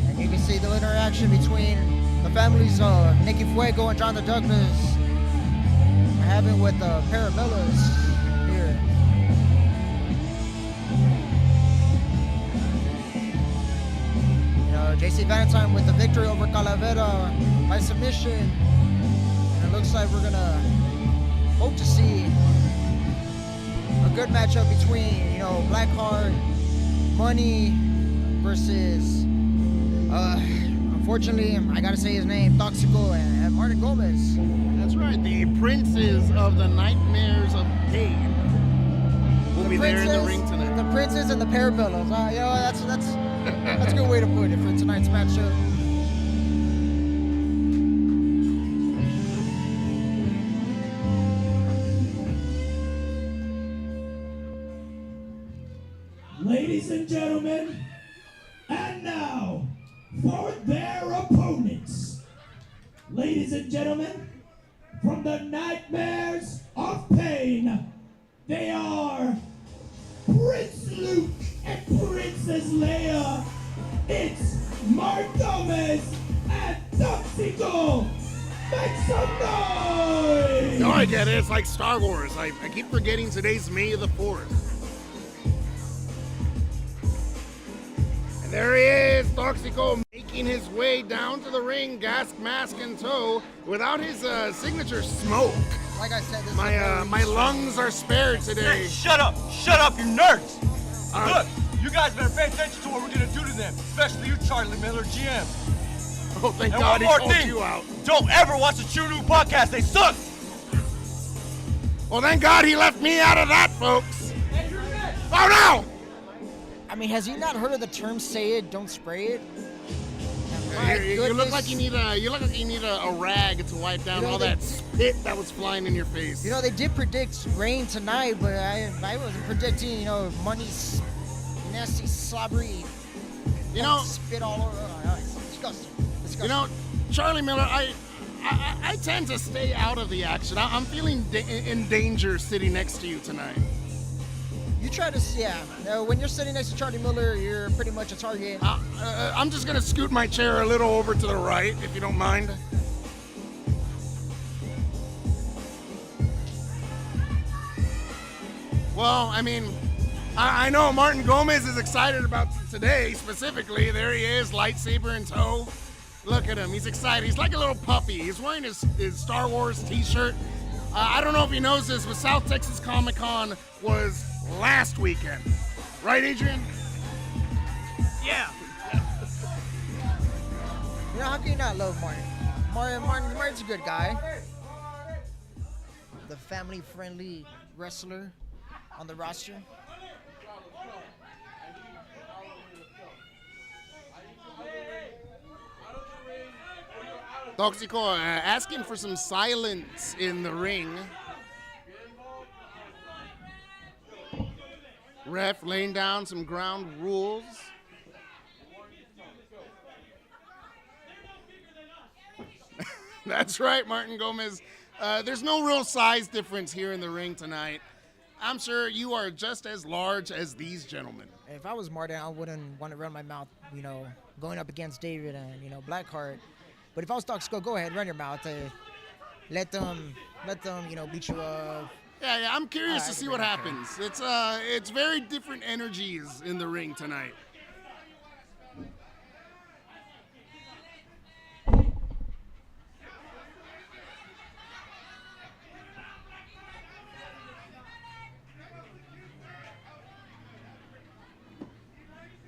And you can see the interaction between the families of Nicky Fuego and John the Douglas are having with the Parabellas here. You know, JC Valentine with the victory over Calavera by submission. And it looks like we're gonna hope to see a good matchup between, you know, Blackheart, Money versus unfortunately, I gotta say his name, Toxico and Martin Gomez. That's right, the princes of the Nightmares of Pain will be there in the ring tonight. The princes and the Parabellas. You know, that's a good way to put it for tonight's matchup. Ladies and gentlemen, and now for their opponents. Ladies and gentlemen, from the Nightmares of Pain, they are Prince Luke and Princess Leia. It's Mark Gomez and Toxico. Make some noise! No, I get it. It's like Star Wars. I keep forgetting today's May the 4th. And there he is, Toxico, making his way down to the ring, gas mask in tow, without his signature smoke. Like I said, this My lungs are spared today. Hey, shut up, you nerds! Uh, Look, you guys better pay attention to what we're gonna do to them, especially you, Charlie Miller, GM. Oh, thank And God one he more called thing, you out. don't ever watch the True New podcast, they suck! Well, thank God he left me out of that, folks. Oh, no! I mean, has he not heard of the term "say it, don't spray it"? My You look goodness. like you need a rag to wipe down You know, all that spit that was flying in your face. You know, they did predict rain tonight, but I wasn't predicting, you know, Money's nasty, slobbery, spit all over. Oh, it's disgusting. You know, Charlie Miller, I tend to stay out of the action. I'm feeling in danger sitting next to you tonight. You try to, when you're sitting next to Charlie Miller, you're pretty much a target. I'm just gonna scoot my chair a little over to the right, if you don't mind. Well, I mean, I know Martin Gomez is excited about today specifically. There he is, lightsaber in tow. Look at him. He's excited. He's like a little puppy. He's wearing his Star Wars t-shirt. I don't know if he knows this, but South Texas Comic-Con was last weekend. Right, Adrian? Yeah. You know, how can you not love Martin? Martin's a good guy. The family-friendly wrestler on the roster. Toxico asking for some silence in the ring. Ref laying down some ground rules. That's right, Martin Gomez. There's no real size difference here in the ring tonight. I'm sure you are just as large as these gentlemen. If I was Martin, I wouldn't want to run my mouth, you know, going up against David and, you know, Blackheart. But if I was Toxico, go ahead, run your mouth. Let them, you know, beat you up. Yeah, I'm curious to see what happens. It's very different energies in the ring tonight.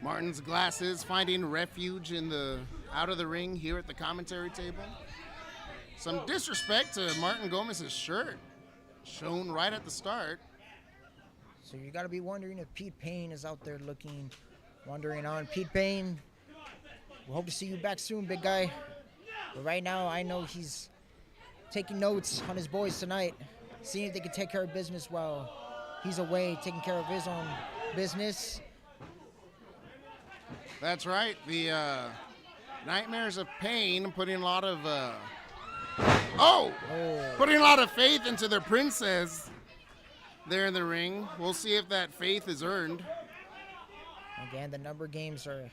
Martin's glasses finding refuge in the out of the ring here at the commentary table. Some disrespect to Martin Gomez's shirt, shown right at the start. So you got to be wondering if Pete Payne is out there wondering on. Pete Payne, we hope to see you back soon, big guy. But right now, I know he's taking notes on his boys tonight, seeing if they can take care of business while he's away, taking care of his own business. That's right. The Nightmares of Pain putting a lot of putting a lot of faith into their princess there in the ring. We'll see if that faith is earned. Again, the number games are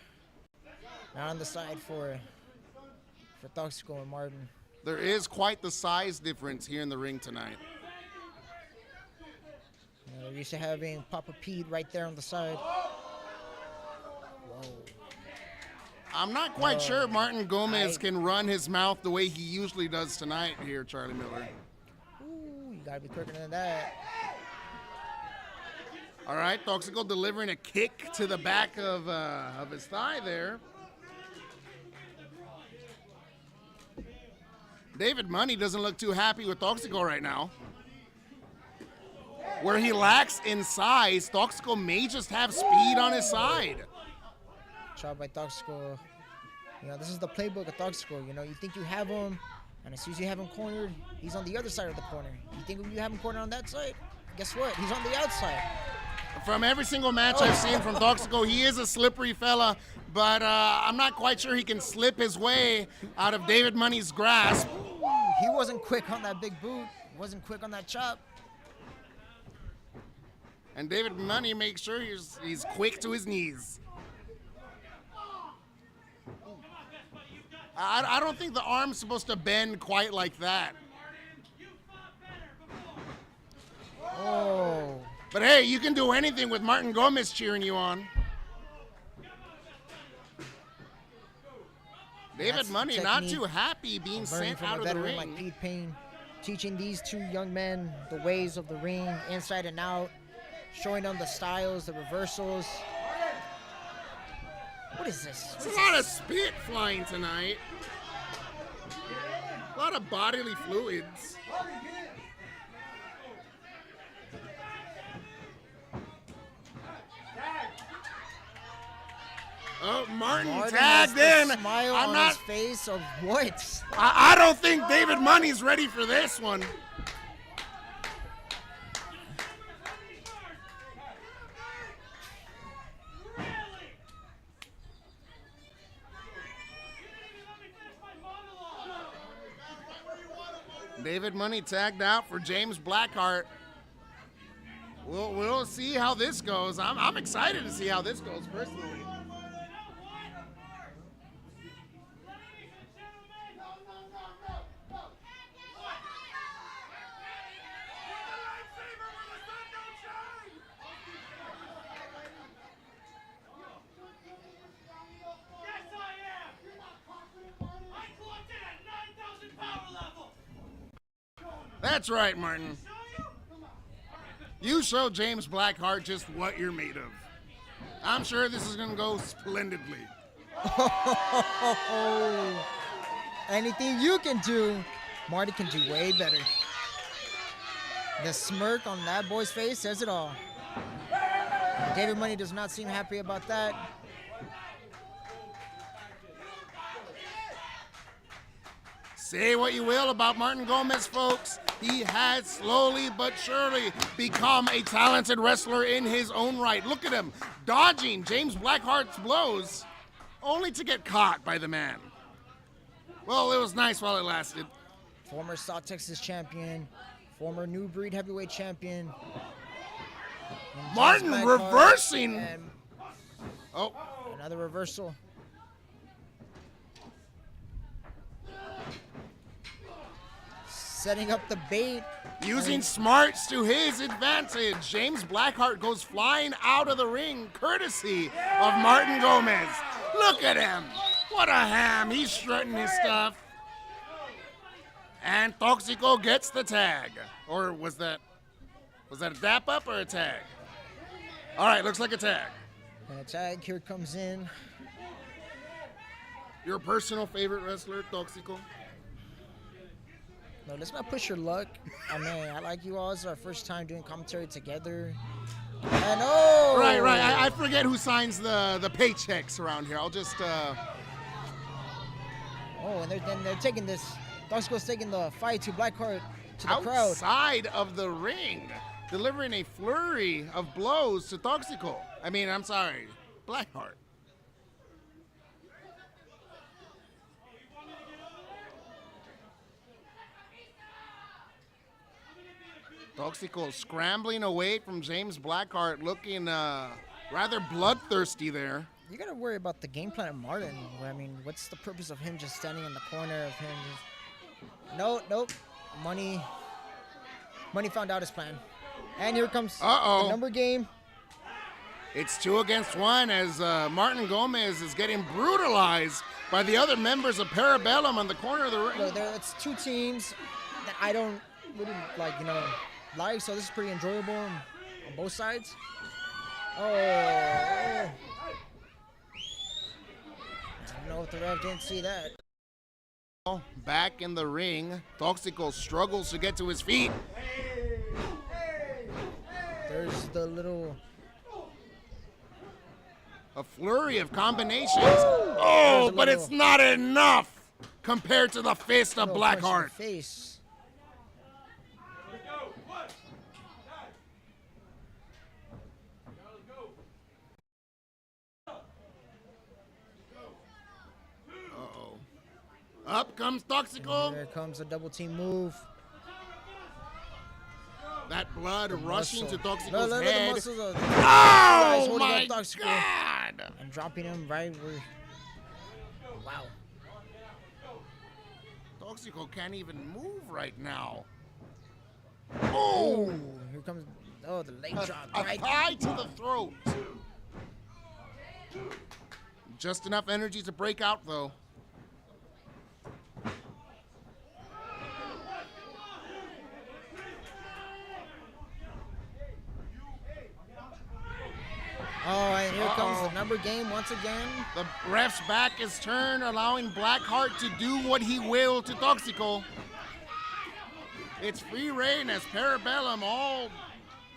not on the side for Toxico and Martin. There is quite the size difference here in the ring tonight. They're used to having Papa Pete right there on the side. I'm not quite sure Martin Gomez can run his mouth the way he usually does tonight here, Charlie Miller. Ooh, you gotta be quicker than that. All right, Toxico delivering a kick to the back of his thigh there. David Money doesn't look too happy with Toxico right now. Where he lacks in size, Toxico may just have speed on his side. Shot by Toxico. You know, this is the playbook of Toxico. You know, you think you have him, and as soon as you have him cornered, he's on the other side of the corner. You think you have him cornered on that side? Guess what? He's on the outside. From every single match I've seen from Toxico, he is a slippery fella, but I'm not quite sure he can slip his way out of David Money's grasp. He wasn't quick on that big boot. Wasn't quick on that chop. And David Money makes sure he's quick to his knees. I don't think the arm's supposed to bend quite like that. Oh. But hey, you can do anything with Martin Gomez cheering you on. David Money not too happy being sent out of the ring. Like Pete Payne, teaching these two young men the ways of the ring, inside and out, showing them the styles, the reversals. What is this? There's a lot of spit flying tonight. A lot of bodily fluids. Oh, Martin tagged in. Smile I'm on not. his face of what? I don't think David Money's ready for this one. David Money tagged out for James Blackheart. We'll see how this goes. I'm excited to see how this goes personally. That's right, Martin. You show James Blackheart just what you're made of. I'm sure this is going to go splendidly. Anything you can do, Marty can do way better. The smirk on that boy's face says it all. David Money does not seem happy about that. Say what you will about Martin Gomez, folks. He has slowly but surely become a talented wrestler in his own right. Look at him, dodging James Blackheart's blows, only to get caught by the man. Well, it was nice while it lasted. Former South Texas champion, former New Breed heavyweight champion. Martin reversing. Oh. Another reversal. Setting up the bait. Using smarts to his advantage. James Blackheart goes flying out of the ring, courtesy of Martin Gomez. Look at him. What a ham. He's strutting his stuff. And Toxico gets the tag. Or was that a dap up or a tag? All right, looks like a tag. And a tag here comes in. Your personal favorite wrestler, Toxico? No, let's not push your luck. I mean, I like you all. It's our first time doing commentary together. And oh! Right. I forget who signs the paychecks around here. I'll just. Oh, and they're taking this. Toxico's taking the fight to Blackheart to the crowd. Outside of the ring, delivering a flurry of blows to Toxico. I'm sorry, Blackheart. Toxico scrambling away from James Blackheart, looking rather bloodthirsty there. You gotta worry about the game plan of Martin. What's the purpose of him just standing in the corner of him? Nope. Money found out his plan. And here comes the number game. It's 2 against 1 as Martin Gomez is getting brutalized by the other members of Parabellum on the corner of the ring. Look, it's 2 teams that I don't really like, so this is pretty enjoyable on both sides. Oh. I don't know if the ref didn't see that. Back in the ring, Toxico struggles to get to his feet. There's the little... A flurry of combinations. Oh, but it's not enough compared to the fist of Blackheart. Face. Up comes Toxico. Here comes a double team move. That blood rushing to Toxico's look head. The muscles of oh my God! And dropping him right where... Wow. Toxico can't even move right now. Oh! Here comes... Oh, the leg drop. A thigh to the throat. Just enough energy to break out, though. Oh, and here comes the number game once again. The ref's back is turned, allowing Blackheart to do what he will to Toxico. It's free reign as Parabellum, all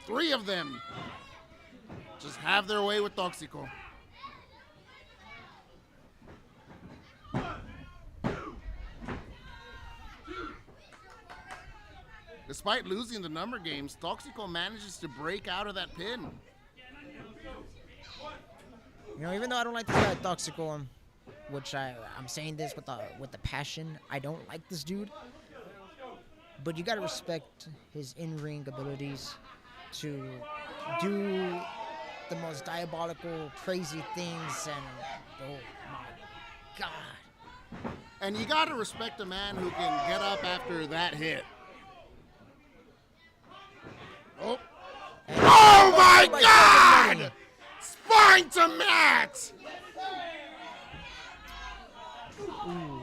3 of them, just have their way with Toxico. Despite losing the number games, Toxico manages to break out of that pin. Even though I don't like this guy Toxico, which I'm saying this with the passion, I don't like this dude. But you gotta respect his in-ring abilities to do the most diabolical, crazy things, and oh my God. And you gotta respect a man who can get up after that hit. Oh. Oh my God! Spine to mat! Ooh.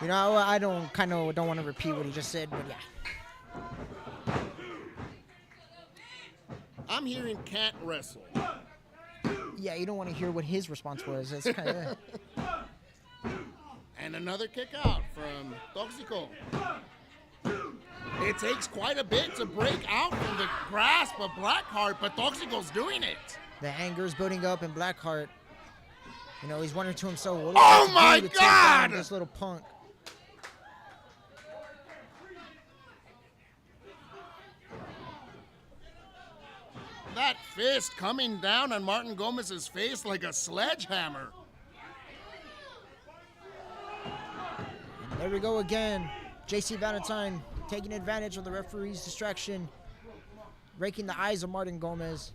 You know, I don't want to repeat what he just said, but yeah. I'm hearing can't wrestle. Yeah, you don't want to hear what his response was. It's kind of. And another kick out from Toxico. It takes quite a bit to break out from the grasp of Blackheart, but Toxico's doing it. The anger is building up in Blackheart. You know, he's wondering to himself, what do Oh I have to my do to take down God! this little punk? That fist coming down on Martin Gomez's face like a sledgehammer. There we go again. JC Valentine taking advantage of the referee's distraction, raking the eyes of Martin Gomez.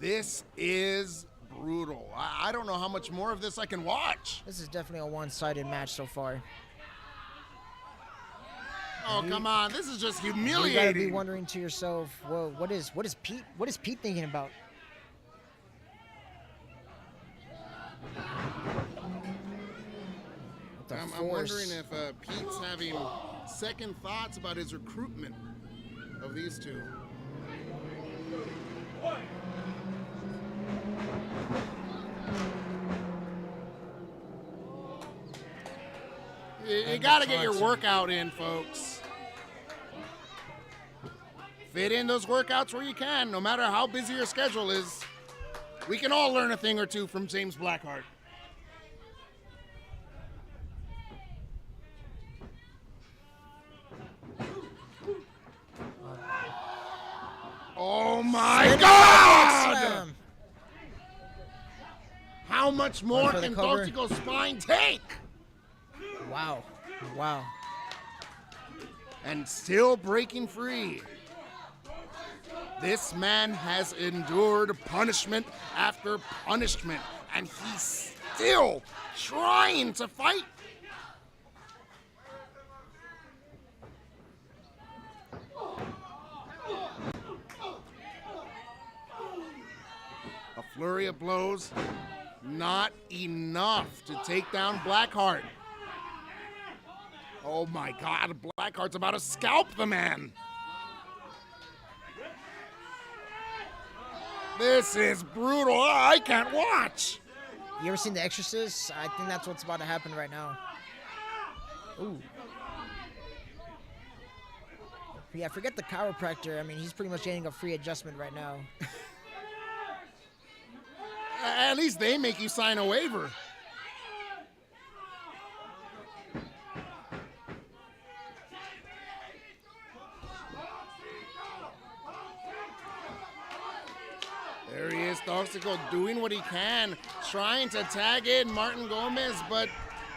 This is brutal. I don't know how much more of this I can watch. This is definitely a one-sided match so far. Oh, come on. This is just You gotta be humiliating. wondering to yourself, well, what is Pete thinking about? The I'm force. wondering if Pete's having second thoughts about his recruitment of these two. You gotta get your workout in, folks. Fit in those workouts where you can, no matter how busy your schedule is. We can all learn a thing or two from James Blackheart. Oh my God! Slam. How much more for the can cover. Toxico's spine take? Wow. Wow. And still breaking free. This man has endured punishment after punishment, and he's still trying to fight. A flurry of blows, not enough to take down Blackheart. Oh my God, Blackheart's about to scalp the man. This is brutal. I can't watch. You ever seen The Exorcist? I think that's what's about to happen right now. Ooh. Yeah, forget the chiropractor. I mean, he's pretty much getting a free adjustment right now. At least they make you sign a waiver. There he is, Toxico, doing what he can, trying to tag in Martin Gomez, but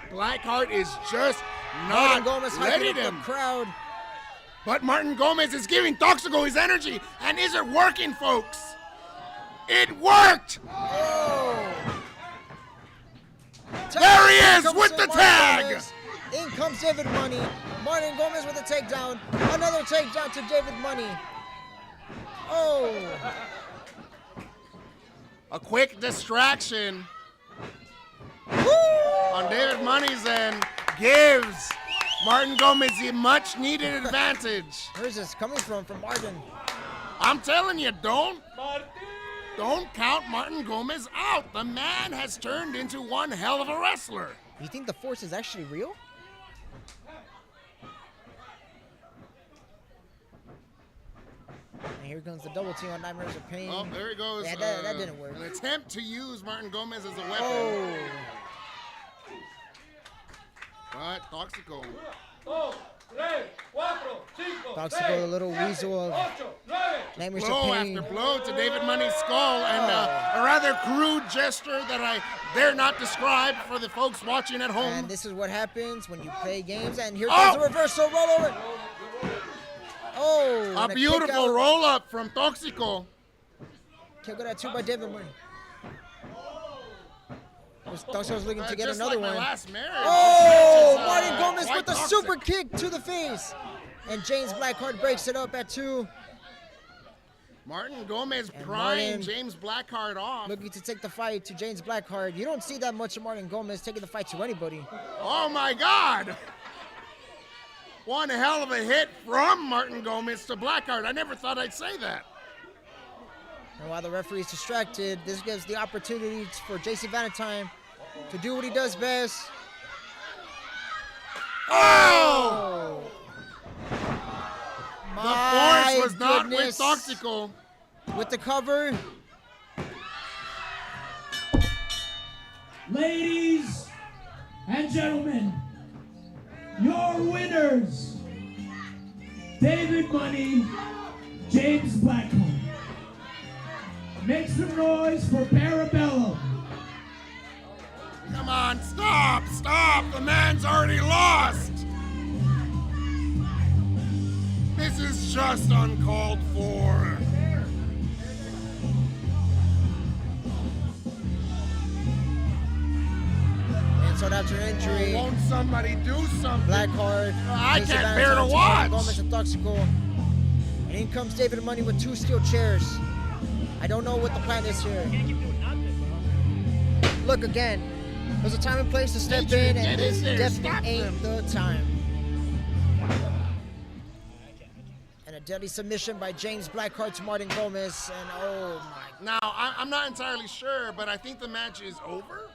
Blackheart is just Martin not Gomez hyping letting up the him. crowd. But Martin Gomez is giving Toxico his energy, and is it working, folks? It worked! Oh. There he is Comes with in the Martin tag! Gomez. In comes David Money. Martin Gomez with a takedown. Another takedown to David Money. Oh. A quick distraction Woo! on David Money's end gives Martin Gomez the much-needed advantage. Where's this coming from Martin? I'm telling you, don't count Martin Gomez out. The man has turned into one hell of a wrestler. You think the force is actually real? And here comes the double team on Nightmares of Pain. Oh, there he goes. Yeah, that didn't work. An attempt to use Martin Gomez as a weapon. Oh. But Toxico. Toxico, the little weasel of Nightmares of Blow Pain. after blow to David Money's skull, and a rather crude gesture that I dare not describe for the folks watching at home. And this is what happens when you play games. And here comes the reversal rollover. Oh, A and beautiful kick out. roll up from Toxico. Kick out at 2 by David Money. Toxico's looking to get Just another like my one. last marriage. Oh, This match is, Martin Gomez quite with the toxic. super kick to the face. And James Blackheart breaks it up at 2. Martin Gomez And prying Martin James Blackheart off. looking to take the fight to James Blackheart. You don't see that much of Martin Gomez taking the fight to anybody. Oh my God! One hell of a hit from Martin Gomez to Blackheart. I never thought I'd say that. And while the referee is distracted, this gives the opportunity for JC Valentine to do what he does best. Oh! The My force was not with goodness. Toxico. With the cover. Ladies and gentlemen, your winners, David Money, James Blackheart. Make some noise for Parabellum. Come on, stop, stop. The man's already lost. This is just uncalled for. Insult after injury. Won't somebody do something? Blackheart. I JC can't bear to Valentine watch. Gomez and Toxico. And in comes David Money with 2 steel chairs. I don't know what the plan is here. Look again. There's a time and place to step Adrian, in, and get in this there. definitely Stop ain't them. the time. And a deadly submission by James Blackheart to Martin Gomez, and oh my. Now, I'm not entirely sure, but I think the match is over.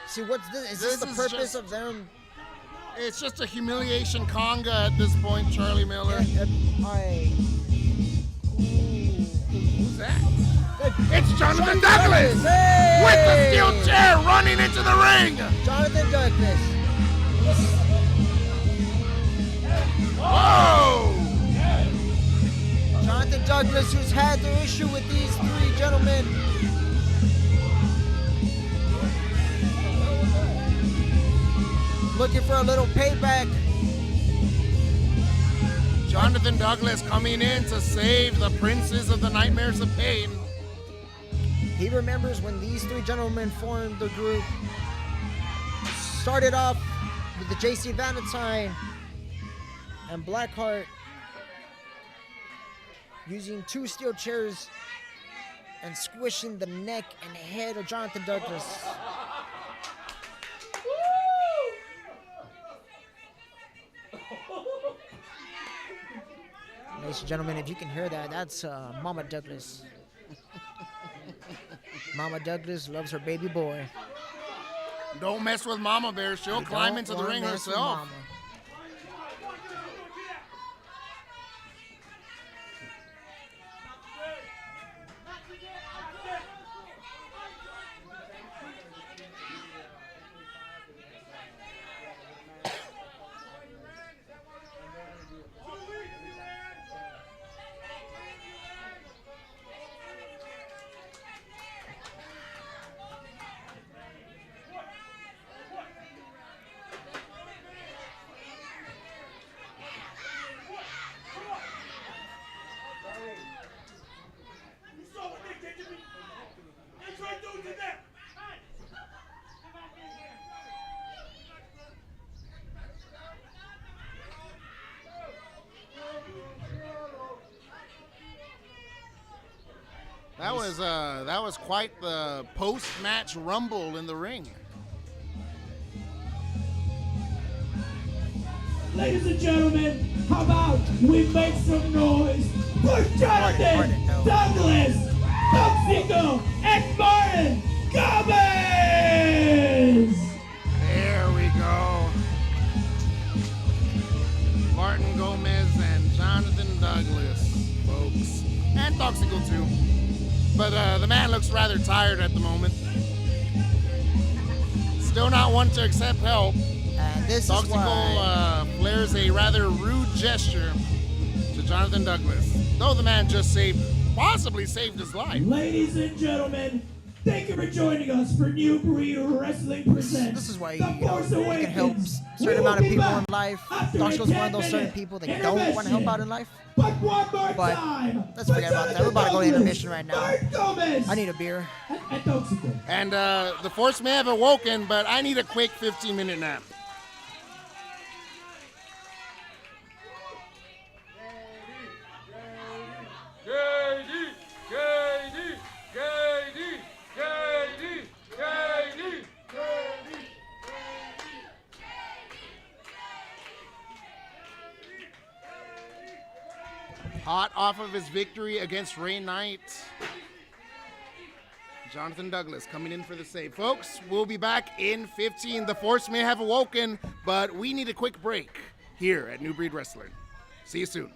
See, what's this? Is This this the is purpose just- of them? It's just a humiliation conga at this point, Charlie Miller. Who's that? It's Jonathan Douglas Hey! with the steel chair running into the ring. Jonathan Douglas. Whoa! Jonathan Douglas, who's had the issue with these 3 gentlemen. Looking for a little payback. Jonathan Douglas coming in to save the Princes of the Nightmares of Pain. He remembers when these 3 gentlemen formed the group. Started off with the JC Valentine and Blackheart using 2 steel chairs and squishing the neck and head of Jonathan Douglas. Ladies and gentlemen, if you can hear that, that's Mama Douglas. Mama Douglas loves her baby boy. Don't mess with Mama Bear. She'll climb into the ring Mess with herself. Mama. That was quite the post-match rumble in the ring. Ladies and gentlemen, how about we make some noise for Jonathan Martin, no. Douglas, Toxico, and Martin Gomez! There we go. Martin Gomez and Jonathan Douglas, folks. And Toxico too. But the man looks rather tired at the moment. Still not one to accept help. And this is Toxico why flares a rather rude gesture to Jonathan Douglas. Though the man just possibly saved his life. Ladies and gentlemen, thank you for joining us for New Breed Wrestling Presents. this is why The Force you can help Awakens. a We certain will amount of be people back in life. after a Toxico's one of 10 those certain minute people that don't want to help out in life. But one more But time. let's for forget about that. Jonathan We're about to go to Douglas, intermission right now. Martin Gomez, I need a beer. and Toxico. And the Force may have awoken, but I need a quick 15-minute nap. Hot off of his victory against Ray Knight. Jonathan Douglas coming in for the save. Folks, we'll be back in 15. The force may have awoken, but we need a quick break here at New Breed Wrestling. See you soon.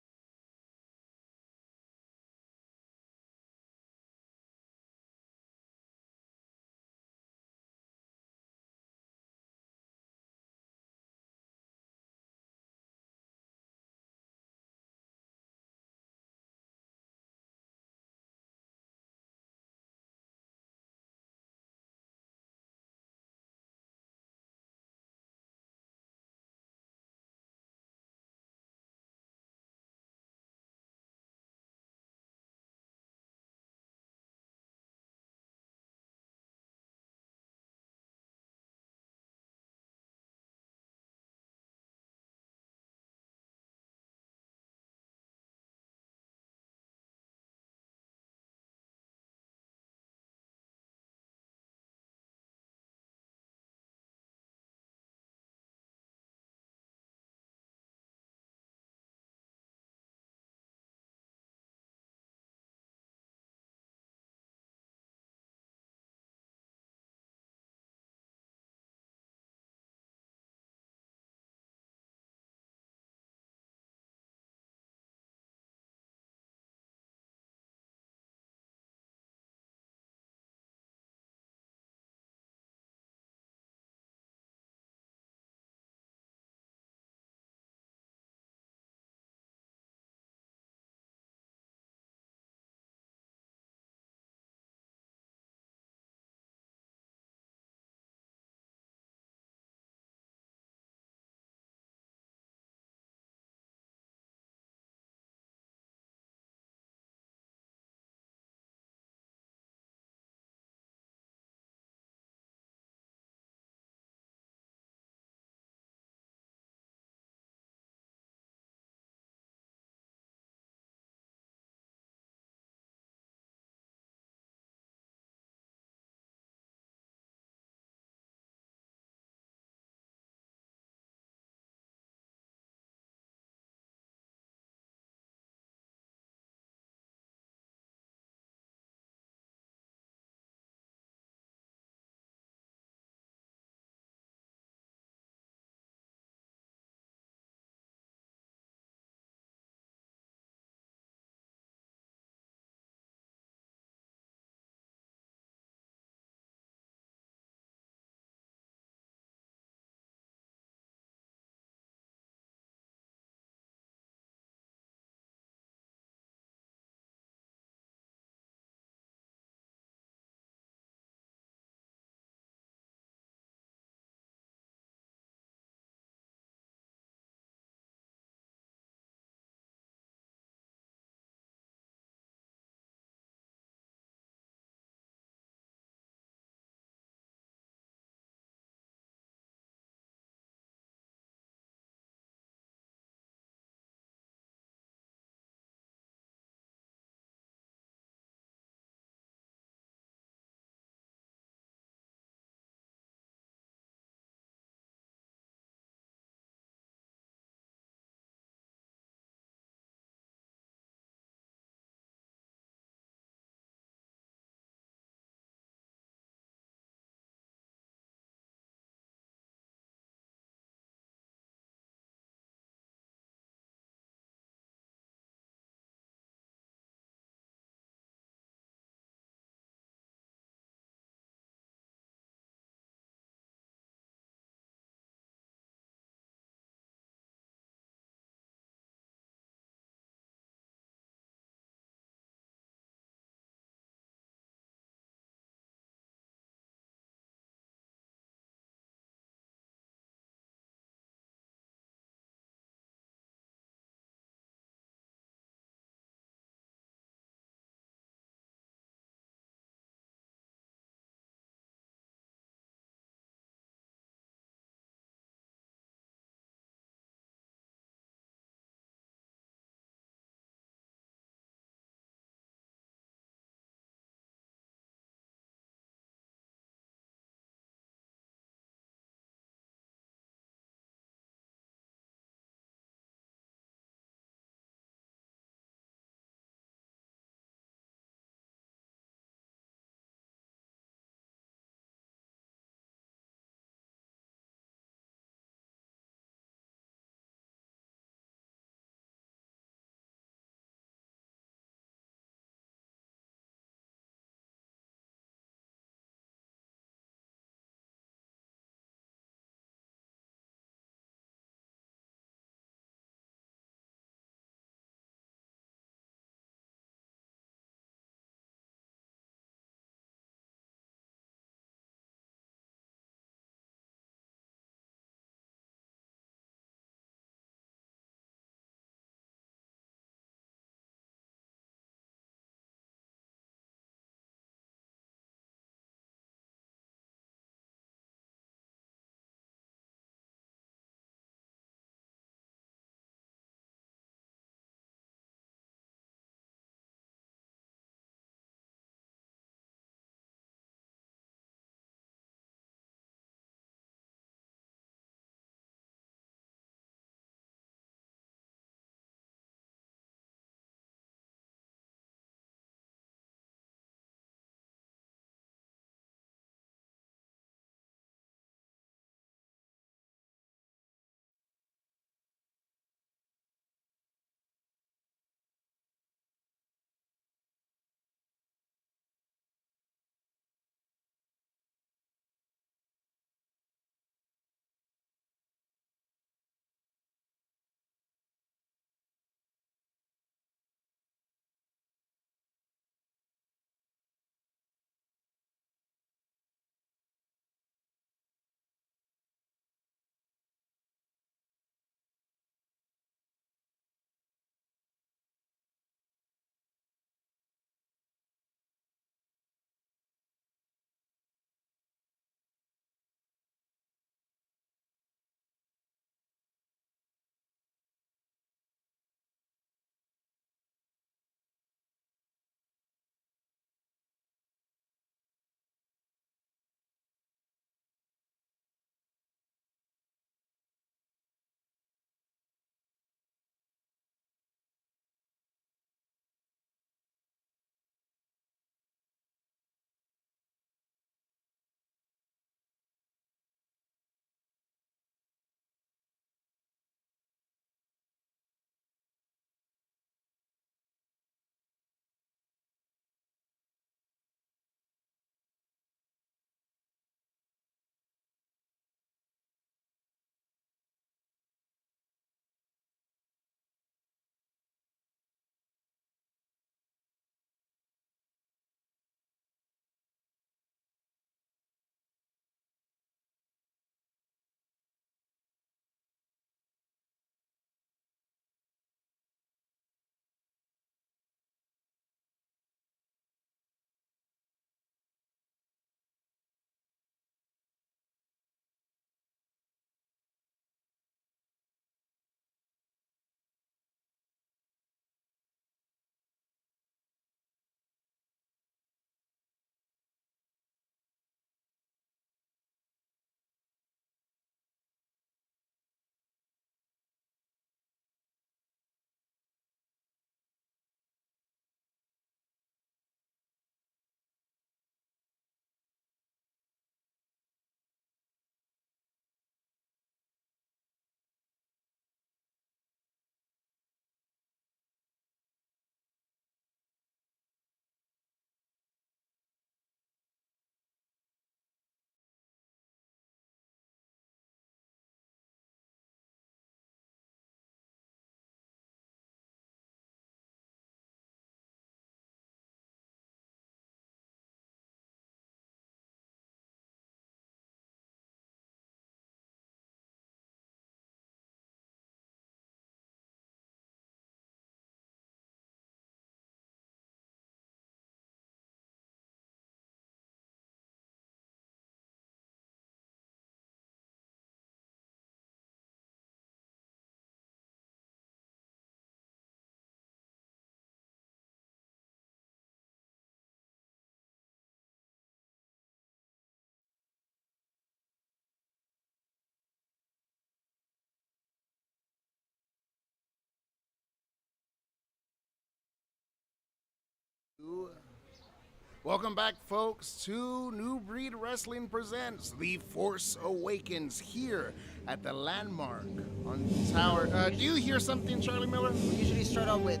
Welcome back, folks, to New Breed Wrestling presents The Force Awakens here at the Landmark on Tower. Do you hear something, Charlie Miller? We usually start off with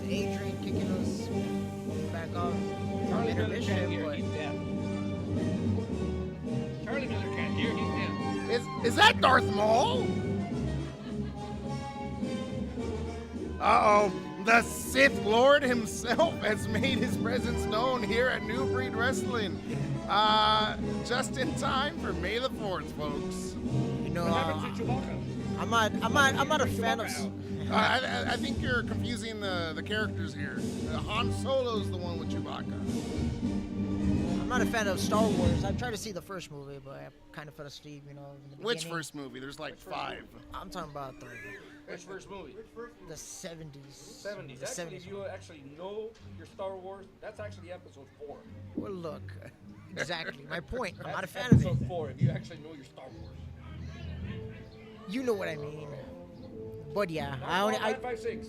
Adrian kicking us back off. Charlie Miller can't Intermission, hear. but He's deaf. Charlie Miller can't hear. He's deaf. Is that Darth Maul? Uh-oh. The Sith Lord himself has made his presence known here at New Breed Wrestling. Just in time for May the 4th, folks. you know, What happened to Chewbacca? I'm not a fan of. I think you're confusing the characters here. Han Solo's the one with Chewbacca. I'm not a fan of Star Wars. I've tried to see the first movie, but I kind of fell asleep. You know, in the Which beginning. first movie? There's like 5. I'm talking about Which first movie? the 70s. 70s. The Actually, 70s. if you actually know your Star Wars, that's actually episode 4. Well, look, exactly my point. I'm not a That's fan of it. episode 4, if you actually know your Star Wars. You know what I mean. But yeah, Darth Maul 956.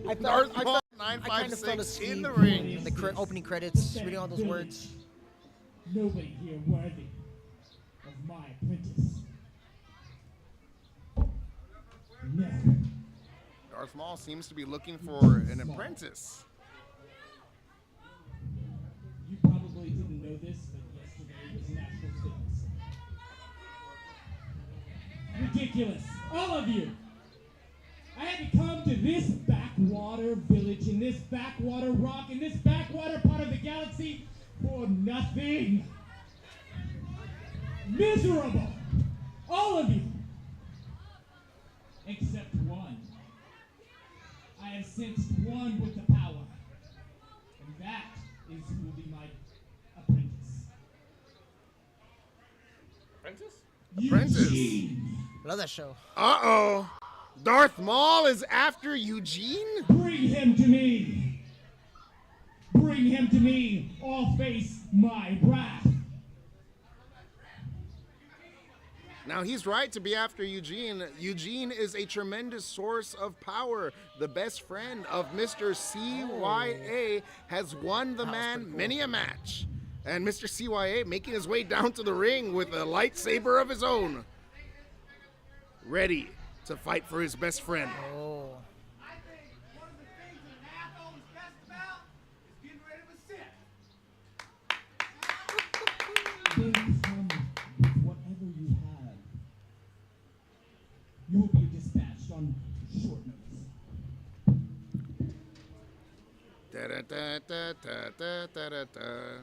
I Darth felt, Maul I kind of fell 956 asleep in the ring. in the opening credits, reading all those words. Nobody here worthy of my apprentice. No. Darth Maul seems to be looking for an apprentice. You probably didn't know this, but yesterday was National Fitness. Ridiculous. All of you. I had to come to this backwater village, in this backwater rock, in this backwater part of the galaxy for nothing. Miserable. All of you. Except one. I have sensed one with the power. And that is who will be my apprentice. Apprentice? Apprentice. Eugene. Love that show. Uh-oh. Darth Maul is after Eugene? Bring him to me. Bring him to me. I'll face my wrath. Now, he's right to be after Eugene. Eugene is a tremendous source of power. The best friend of Mr. CYA has won the man many a match. And Mr. CYA making his way down to the ring with a lightsaber of his own. Ready to fight for his best friend. Oh. I think one of the things that math always best about is getting rid of a Sith. Then come with whatever you have. You will be dispatched on short notice. Da-da-da-da-da-da-da-da.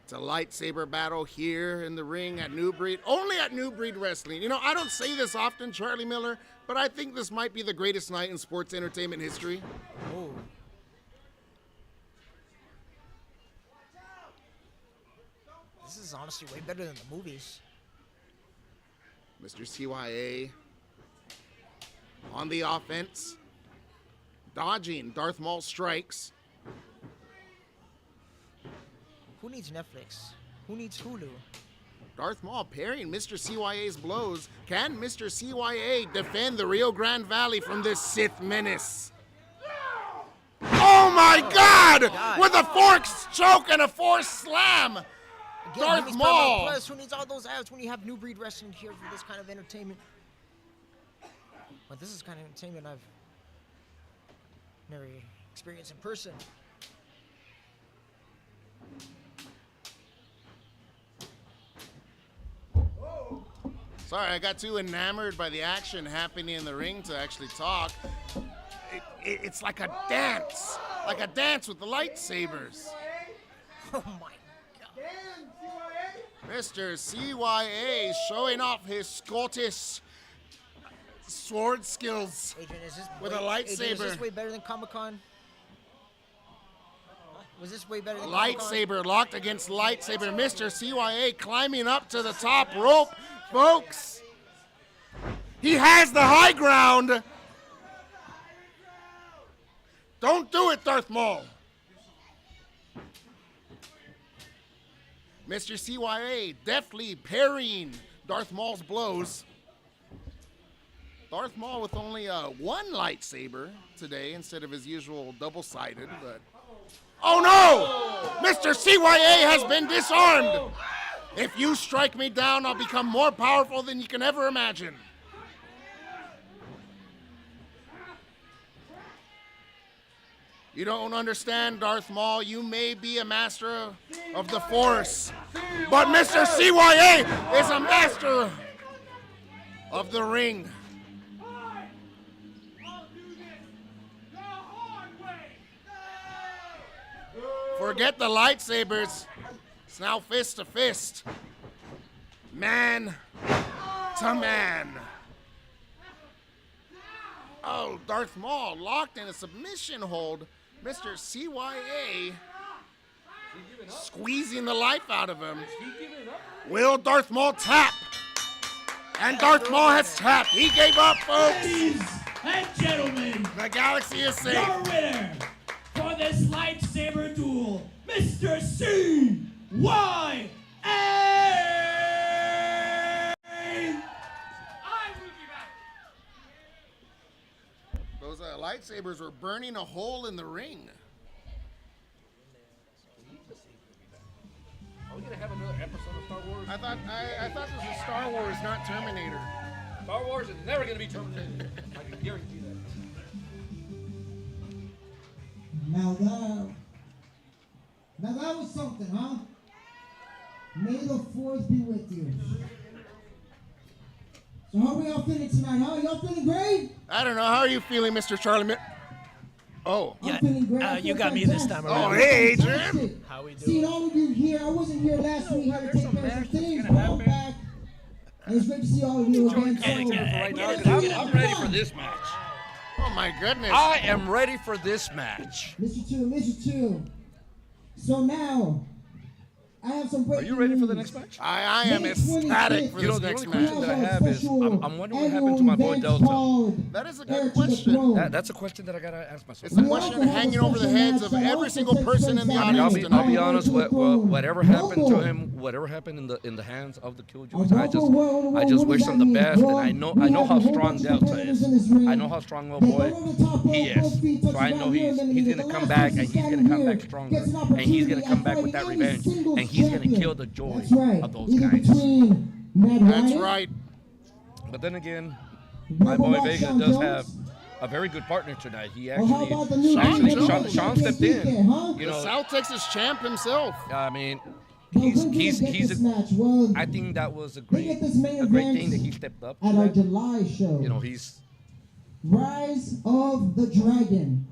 It's a lightsaber battle here in the ring at New Breed, only at New Breed Wrestling. You know, I don't say this often, Charlie Miller, but I think this might be the greatest night in sports entertainment history. Oh. This is honestly way better than the movies. Mr. CYA on the offense, dodging Darth Maul strikes. Who needs Netflix? Who needs Hulu? Darth Maul parrying Mr. CYA's blows. Can Mr. CYA defend the Rio Grande Valley from this Sith menace? Oh my God! With a forced choke and a forced slam! Again, Darth who needs Maul. Paramount Plus? Who needs all those ads when you have New Breed Wrestling here for this kind of entertainment? But this is kind of entertainment I've never experienced in person. Sorry, I got too enamored by the action happening in the ring to actually talk. It's like a dance with the lightsabers. Oh my God. Mr. CYA showing off his Scottish sword skills. Adrian, is this With way, a lightsaber. Adrian, is this way better than Comic-Con? Was this way better than Comic-Con? Lightsaber locked against lightsaber. Mr. CYA climbing up to the top rope. Folks, he has the high ground. Don't do it, Darth Maul. Mr. CYA deftly parrying Darth Maul's blows. Darth Maul with only one lightsaber today instead of his usual double-sided, but... Oh no! Mr. CYA has been disarmed. If you strike me down, I'll become more powerful than you can ever imagine. You don't understand, Darth Maul. You may be a master of the Force, but Mr. CYA is a master of the ring. I'll do this the hard way. Forget the lightsabers. It's now fist to fist. Man to man. Oh, Darth Maul locked in a submission hold. Mr. CYA squeezing the life out of him. Will Darth Maul tap? And Darth Maul has tapped. He gave up, folks. Ladies and gentlemen, The galaxy is safe. your winner for this lightsaber duel, Mr. CYA. I will be back. Those lightsabers were burning a hole in the ring. Are we gonna have another episode of Star Wars? I thought this was Star Wars, not Terminator. Star Wars is never gonna be terminated. I can guarantee that. Now that was something, huh? May the Force be with you. So how are we all feeling tonight, huh? Y'all feeling great? I don't know. How are you feeling, Mr. Charlie? Oh. I'm feeling great. I you feel got me this fantastic. time around. Oh, hey, Fantastic. Adrian. How we doing? Seeing all of you here, I wasn't here last week. Had to take care of some things, but I'm back. And it's great to see all of you again. Right now, Get 'cause it. I'm ready for this match. Oh, my goodness. I am ready for this match. Mr. Two. So now, I have some Are breaking you ready for the news. next match? I am ecstatic for You know, this the next only match. question that I have is, I'm wondering what happened to my boy Delta. That is a good question. That's a question that I gotta ask myself. It's a question hanging over the heads of every single person in the I mean, audience I'll be tonight. honest. Whatever happened to him, whatever happened in the hands of the Killjoys, I just wish them the best. And I know how strong Delta is. I know how strong little boy he is. So I know he's gonna come back, and he's gonna come back stronger, and he's gonna come back with that revenge, and he's gonna kill the joy of those guys. That's right. But then again, my boy Vega does have a very good partner tonight. He actually Sean stepped in. You The know, South Texas champ himself. I mean, he's I think that was a great thing that he stepped up. At our July show. You know, he's Rise of the Dragon.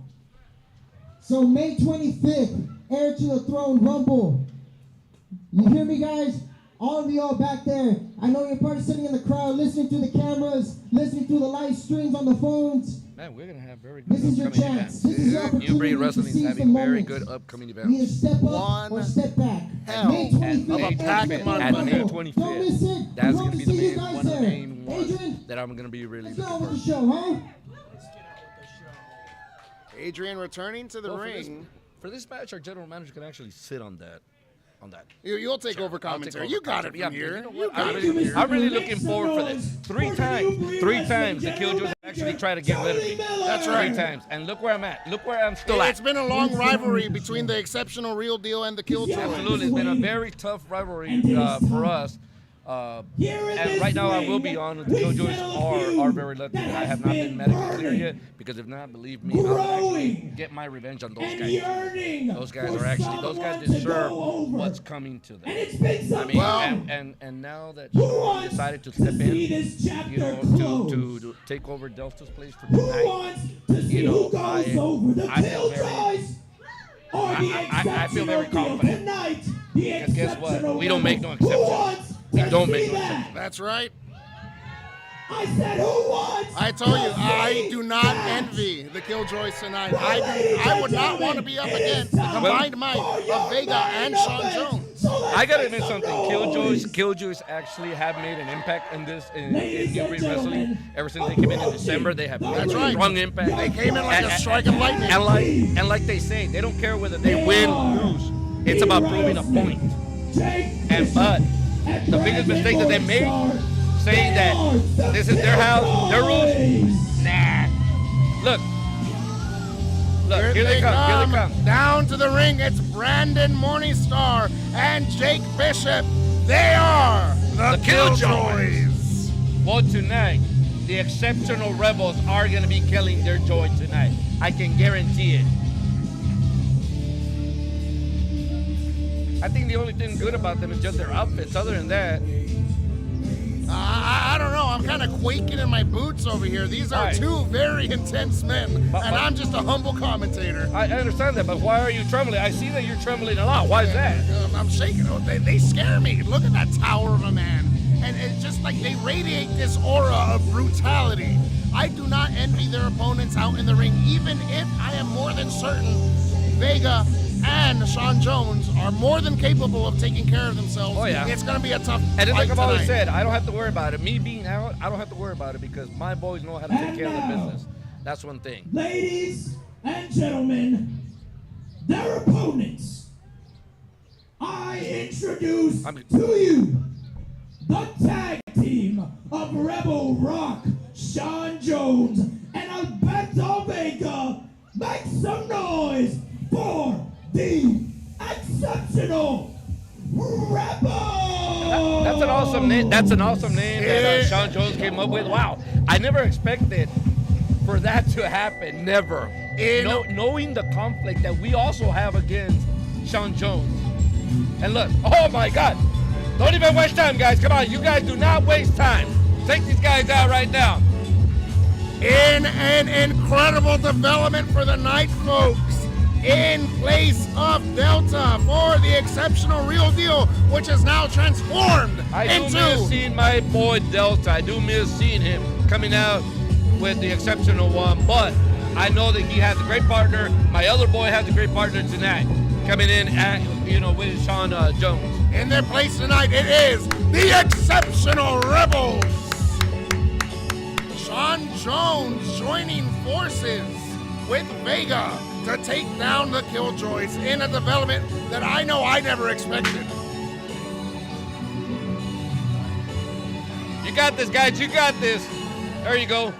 So May 25th, Heir to the Throne Rumble. You hear me, guys? All of y'all back there. I know you're probably sitting in the crowd, listening to the cameras, listening to the live streams on the phones. man, we're gonna have very good This is your upcoming chance. events. This is your New opportunity Breed to Wrestling is seize having the very moments. good upcoming Either events. step up One or step back. hell May 25th, of a pack Heir to month the At Monday. May Throne. 25th, Don't miss it. that's We gonna hope be to the see you main guys one of the there. main ones Adrian, that I'm gonna be really let's looking get on with the for. show, huh? Adrian returning to the Well, ring. For this match, our general manager can actually sit on that. You'll take over I'll take commentary. over You got it commentary. from Yeah, here. you know You what? got it from here. I'm really looking forward for this. Three times the Killjoys actually tried to get rid of me. That's right. 3 times. And look where I'm at. Look where I'm still at. It's been a long rivalry between the exceptional Real Deal and the Killjoys. Absolutely. It's been a very tough rivalry for us. And right now, I will be honest, the Killjoys are very lucky that I have not been medically clear yet, because if not, believe me, I'll actually get my revenge on those guys. Those guys deserve what's coming to them. I mean, and now that Sean decided to step in, you know, to take over Delta's place for tonight, you know, I feel very confident. Because guess what? We don't make no exceptions. We don't make no exceptions. That's right. I said, who wants? I told you, I do not envy the Killjoys tonight. I would not want to be up against the combined might of Vega and Sean Jones. I gotta admit something. Killjoys actually have made an impact in New Breed Wrestling. Ever since they came in December, they have made a strong impact. They came in like a strike of lightning. And like they say, they don't care whether they win or lose. It's about proving a point. But the biggest mistake that they made, saying that this is their house, their rules. Nah. Look, Look, here they come. Here they come. Down to the ring, it's Brandon Morningstar and Jake Bishop. They are the Killjoys. Well, tonight, the Exceptional Rebels are going to be killing their joy tonight. I can guarantee it. I think the only thing good about them is just their outfits. Other than that, I don't know. I'm kind of quaking in my boots over here. These are two very intense men, and I'm just a humble commentator. I understand that, but why are you trembling? I see that you're trembling a lot. Why is that? I'm shaking. They scare me. Look at that tower of a man. And it's just like they radiate this aura of brutality. I do not envy their opponents out in the ring, even if I am more than certain Vega and Sean Jones are more than capable of taking care of themselves. Oh, yeah. It's going to be a tough And fight like I've always tonight. said, I don't have to worry about it. Me being out, I don't have to worry about it because my boys know how to take care of the business. That's one thing. Ladies and gentlemen, their opponents, I introduce to you the tag team of Rebel Rock, Sean Jones and Alberto Vega. Make some noise for the Exceptional Rebels! That's an awesome name. That's an awesome name that Sean Jones came up with. Wow, I never expected for that to happen. Never. Knowing the conflict that we also have against Sean Jones. And look, oh my God. Don't even waste time, guys. Come on, you guys do not waste time. Take these guys out right now. In an incredible development for the night, folks, in place of Delta for the Exceptional Real Deal, which is now transformed I do miss seeing my boy Delta. I do miss seeing him coming out with the Exceptional One, but I know that he has a great partner. My other boy has a great partner tonight, coming in at, with Sean Jones. In their place tonight, it is the Exceptional Rebels. Sean Jones joining forces with Vega to take down the Killjoys in a development that I know I never expected. You got this, guys. You got this. There you go.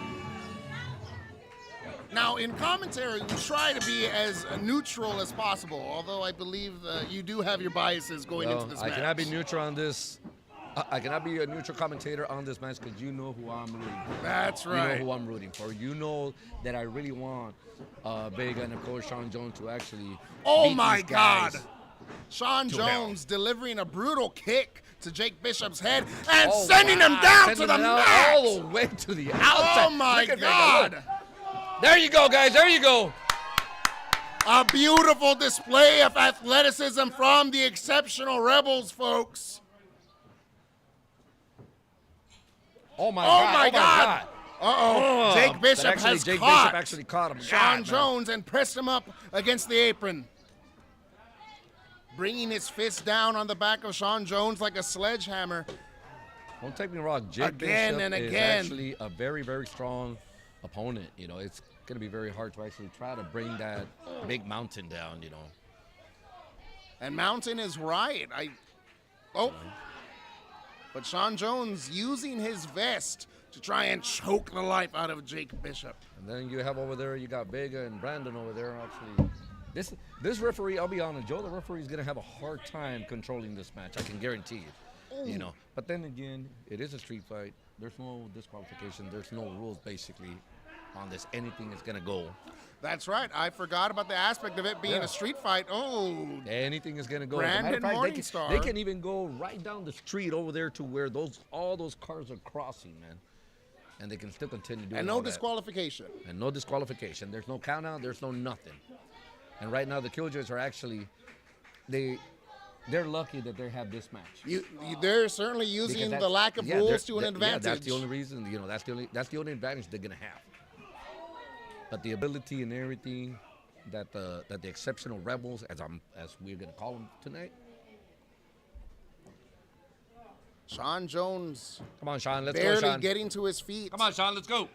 Now, in commentary, we try to be as neutral as possible, although I believe you do have your biases going into this match. I cannot be neutral on this. I cannot be a neutral commentator on this match because you know who I'm rooting for. That's right. You know who I'm rooting for. You know that I really want Vega and, of course, Sean Jones to actually Oh, beat my these guys. God. Sean Jones delivering a brutal kick to Jake Bishop's head and sending him down to the mat. All the way to the outside. Oh, my Look at God. Vega, there you go, guys. There you go. A beautiful display of athleticism from the Exceptional Rebels, folks. Oh, my Oh, God. my Oh, God. Uh-oh. Jake Bishop has Jake caught Bishop actually caught him. Sean God, Jones and pressed him up against the apron. Bringing his fist down on the back of Sean Jones like a sledgehammer. Don't take me wrong. Jake Again Bishop and is again. actually a very, very strong opponent. It's going to be very hard to actually try to bring that big mountain down, And Mountain is right. But Sean Jones using his vest to try and choke the life out of Jake Bishop. And then you have over there, you got Vega and Brandon over there. Actually, this referee, I'll be honest, Joe, the referee is going to have a hard time controlling this match. I can guarantee it. But then again, it is a street fight. There's no disqualification. There's no rules, basically, on this. Anything is going to go. That's right. I forgot about the aspect of it being a street fight. Oh. Anything is going to go. Brandon Morningstar. They can even go right down the street over there to where all those cars are crossing, man. And they can still continue doing And no disqualification. And no disqualification. There's no count out. There's no nothing. And right now the Killjoys are actually, they're lucky that they have this match. They're certainly using the lack of rules to an advantage. Yeah, that's the only reason. That's the only advantage they're gonna have. But the ability and everything that the Exceptional Rebels, as we're gonna call them tonight. Sean Jones. Come on, Sean. Let's barely go, Sean. Getting to his feet. Come on, Sean. Let's go.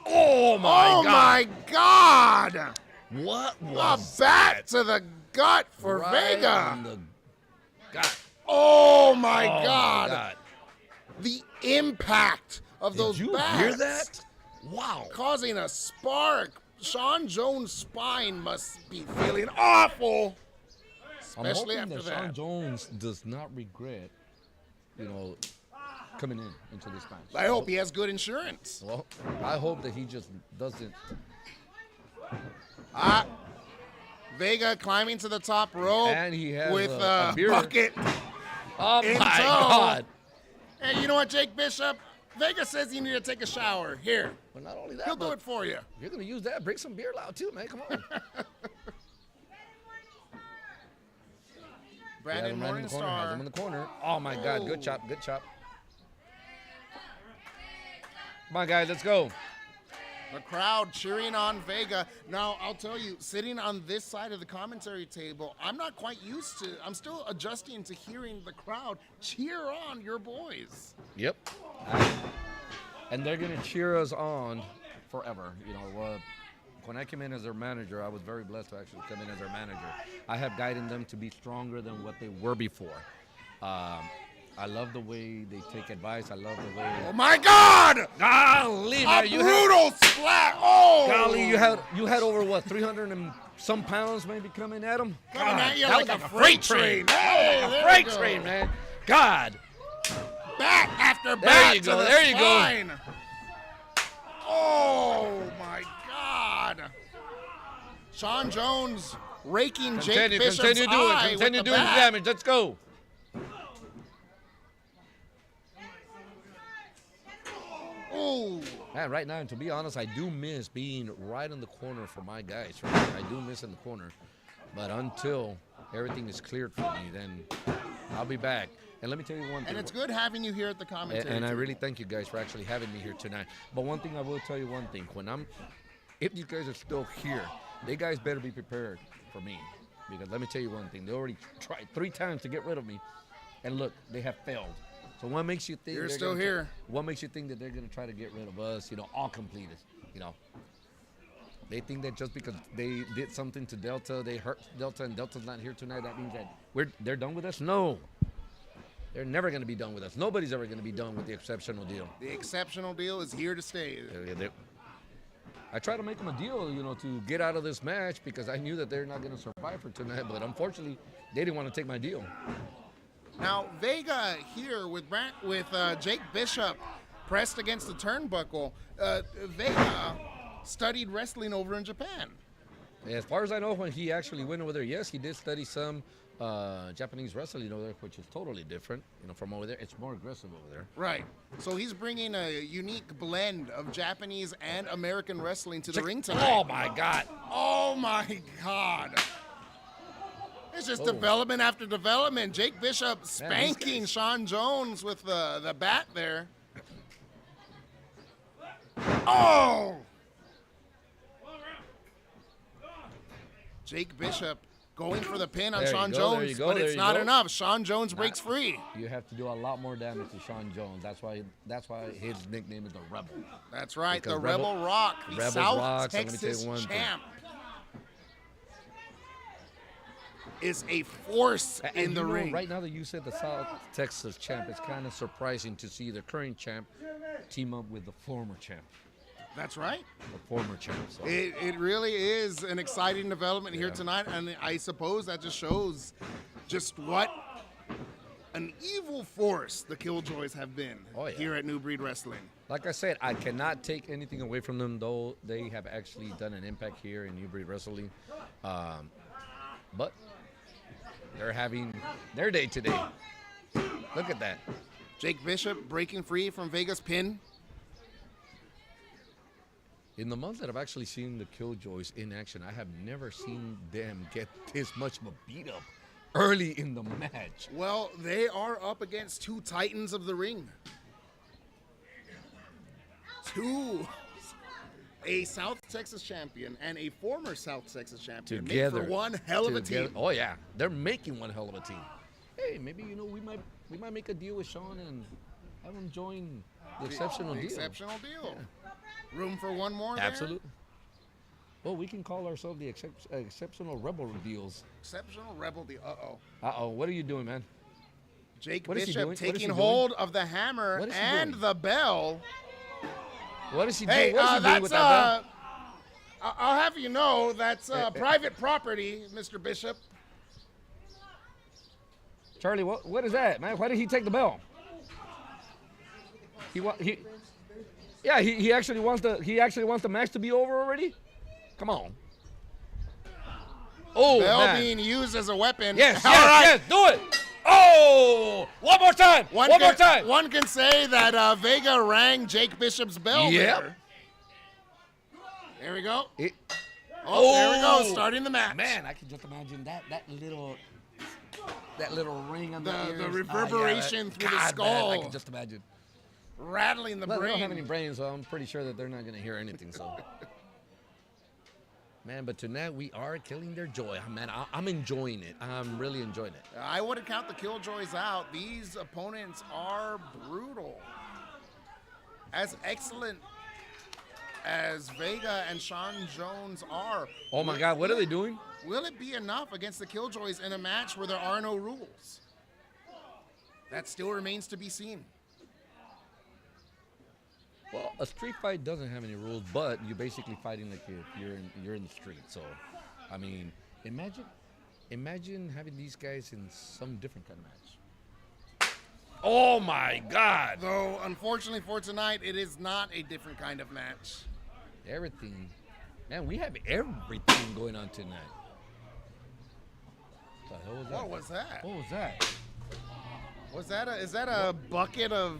Oh my God! Oh my God! What was a bat to the gut for right Vega? On the gut. Oh my God! My God. The impact of those bats. Did you hear that? Wow. Causing a spark Sean Jones' spine must be feeling awful. I'm Especially hoping after that Sean that. Jones does not regret, coming into this match. I hope he has good insurance. Well, I hope that he just doesn't. Vega climbing to the top rope And he has with a beer. bucket. Oh In my tow. God! Hey, you know what, Jake Bishop? Vega says you need to take a shower. Here, But not only that, he'll do but it for you. if you're gonna use that, bring some beer out too, man. Come on. Brandon Has him in Morningstar. the corner. Oh my God! Good Oh. chop. Good chop. Come on, guys. Let's go. The crowd cheering on Vega. Now, I'll tell you, sitting on this side of the commentary table, I'm not quite used to, I'm still adjusting to hearing the crowd cheer on your boys. Yep. And they're gonna cheer us on forever. When I came in as their manager, I was very blessed to actually come in as their manager. I have guided them to be stronger than what they were before. I love the way they take advice. I love the way. Oh my God! Golly, A man, brutal splat! Oh! golly, you had over what 300 and some pounds maybe coming at him. Coming at you that like was a freight train. Hey, a there freight you go. train, man. God. Back after There back you to go, the there you go. spine. Oh my God! Sean Jones raking Jake Bishop's Continue doing eye it. Continue with the doing the bat. damage. Let's go. Oh, Man, right now, and to be honest, I do miss being right in the corner for my guys. I do miss in the corner. But until everything is cleared for me, then I'll be back. And let me tell you one thing. and it's good having you here at the commentary. And I table. really thank you guys for actually having me here tonight. But one thing I will tell you one thing. If you guys are still here, they guys better be prepared for me. Because let me tell you one thing. They already tried 3 times to get rid of me. And look, they have failed. So what makes you think You're they're still gonna here. What makes you think that they're going to try to get rid of us, all completed, They think that just because they did something to Delta, they hurt Delta, and Delta's not here tonight, that means that they're done with us? No. They're never going to be done with us. Nobody's ever going to be done with the exceptional deal. The exceptional deal is here to stay. I tried to make them a deal, to get out of this match because I knew that they're not going to survive for tonight, but unfortunately, they didn't want to take my deal. Now Vega here with Jake Bishop pressed against the turnbuckle. Vega studied wrestling over in Japan. As far as I know, when he actually went over there, yes, he did study some Japanese wrestling over there, which is totally different, from over there. It's more aggressive over there. Right. So he's bringing a unique blend of Japanese and American wrestling to the ring tonight. Oh, my God. Oh my God. It's just development after development. Jake Bishop spanking Sean Jones with the bat there. Oh! Jake Bishop going for the pin on There you Sean go, there Jones, you go, but there it's you not go. enough. Sean Jones breaks free. You have to do a lot more damage to Sean Jones. That's why his nickname is the Rebel. That's right, Because the Rebel Rock, the Rebel South rocks, and let me tell you Texas one thing. champ, is a force And in the ring. Right now that you said the South Texas champ, it's kind of surprising to see the current champ team up with the former champ. That's right. The former champ. So. It really is an exciting development here tonight, and I suppose that just shows just what an evil force the Killjoys have been here at New Breed Wrestling. Like I said, I cannot take anything away from them, though they have actually done an impact here in New Breed Wrestling. But they're having their day today. Look at that. Jake Bishop breaking free from Vega's pin. In the months that I've actually seen the Killjoys in action, I have never seen them get this much of a beat up early in the match. Well, they are up against 2 titans of the ring. A South Texas champion and a former South Texas champion Together. made for one hell of a team. Oh yeah, they're making one hell of a team. Hey, maybe we might make a deal with Sean and have him join the exceptional deal. Exceptional deal. Room for one more there? Absolutely. Well, we can call ourselves the exceptional rebel deals. Exceptional rebel deal. Uh-oh. Uh-oh, what are you doing, man? Jake What is he doing? Bishop What is he taking doing? hold of the hammer What is he and doing? the bell. What is he Hey, doing? What is he doing with that bell? I'll have you know that's private property, Mr. Bishop. Charlie, what is that, man? Why did he take the bell? He actually wants the match to be over already. Come on. Oh, Bell man. being used as a weapon. Yes, All yes, right. yes. Do it. Oh, one more time. One more time. One can say that Vega rang Jake Bishop's bell there. There we go. There we go. Starting the match. Man, I can just imagine that little ring on the ears. The reverberation through the skull. Man, I can just imagine. Rattling the brain. They don't have any brains, so I'm pretty sure that they're not going to hear anything. So, man, but tonight we are killing their joy. Man, I'm enjoying it. I'm really enjoying it. I wouldn't count the Killjoys out. These opponents are brutal. As excellent as Vega and Sean Jones are. Oh my God, what are they doing? Will it be enough against the Killjoys in a match where there are no rules? That still remains to be seen. Well, a street fight doesn't have any rules, but you're basically fighting like if you're in the street. So, I mean, imagine having these guys in some different kind of match. Oh my God! Though, unfortunately for tonight, it is not a different kind of match. Everything, man, we have everything going on tonight. What the hell was that? What was that? What was that? Is that a bucket of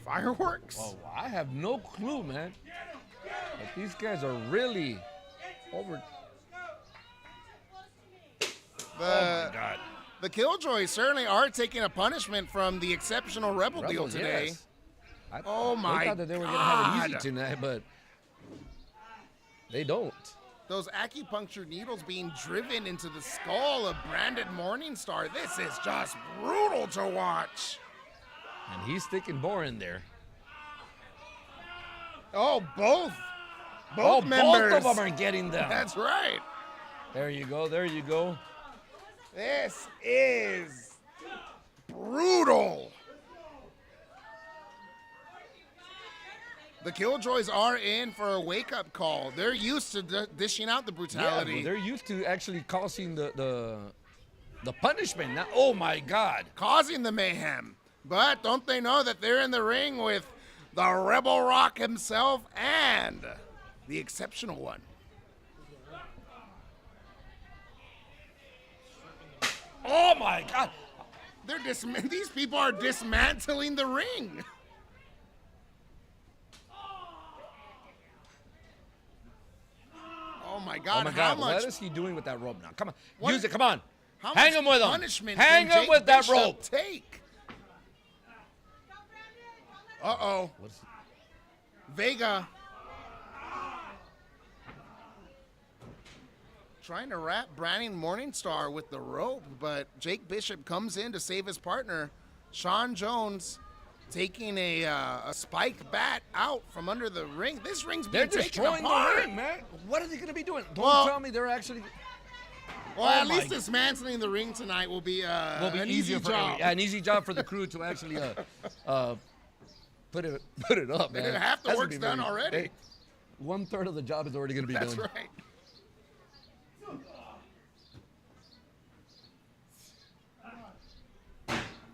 fireworks? Oh, I have no clue, man. But these guys are really over. Oh my God. The Killjoys certainly are taking a punishment from the exceptional Rebel deal today. Yes. I my thought that they were going to have it God. easy tonight, but they don't. Those acupuncture needles being driven into the skull of Brandon Morningstar. This is just brutal to watch. And he's sticking more in there. Oh, both Both members. of them are getting them. That's right. There you go. There you go. This is brutal. The Killjoys are in for a wake-up call. They're used to dishing out the brutality. Yeah, they're used to actually causing the punishment. Now, oh my God. Causing the mayhem. But don't they know that they're in the ring with the Rebel Rock himself and the exceptional one? Oh my God. These people are dismantling the ring. Oh my God. Oh my How God. much What is he doing with that rope now? Come on. What- Use it. Come on. How Hang much him with him. punishment Hang can him Jake with that Bishop rope. take? Uh-oh. What is Vega trying to wrap Brandon Morningstar with the rope, but Jake Bishop comes in to save his partner. Sean Jones taking a spiked bat out from under the ring. This ring's being They're taken destroying apart. the ring, man. What are they going to be doing? Don't Well- tell me they're actually. Well, Oh at my- least dismantling the ring tonight will be, an easier easy job. an easy job for the crew to actually put it up, man. Half the That's gonna work's be done very- already. Hey, 1/3 of the job is already going to be That's done. right.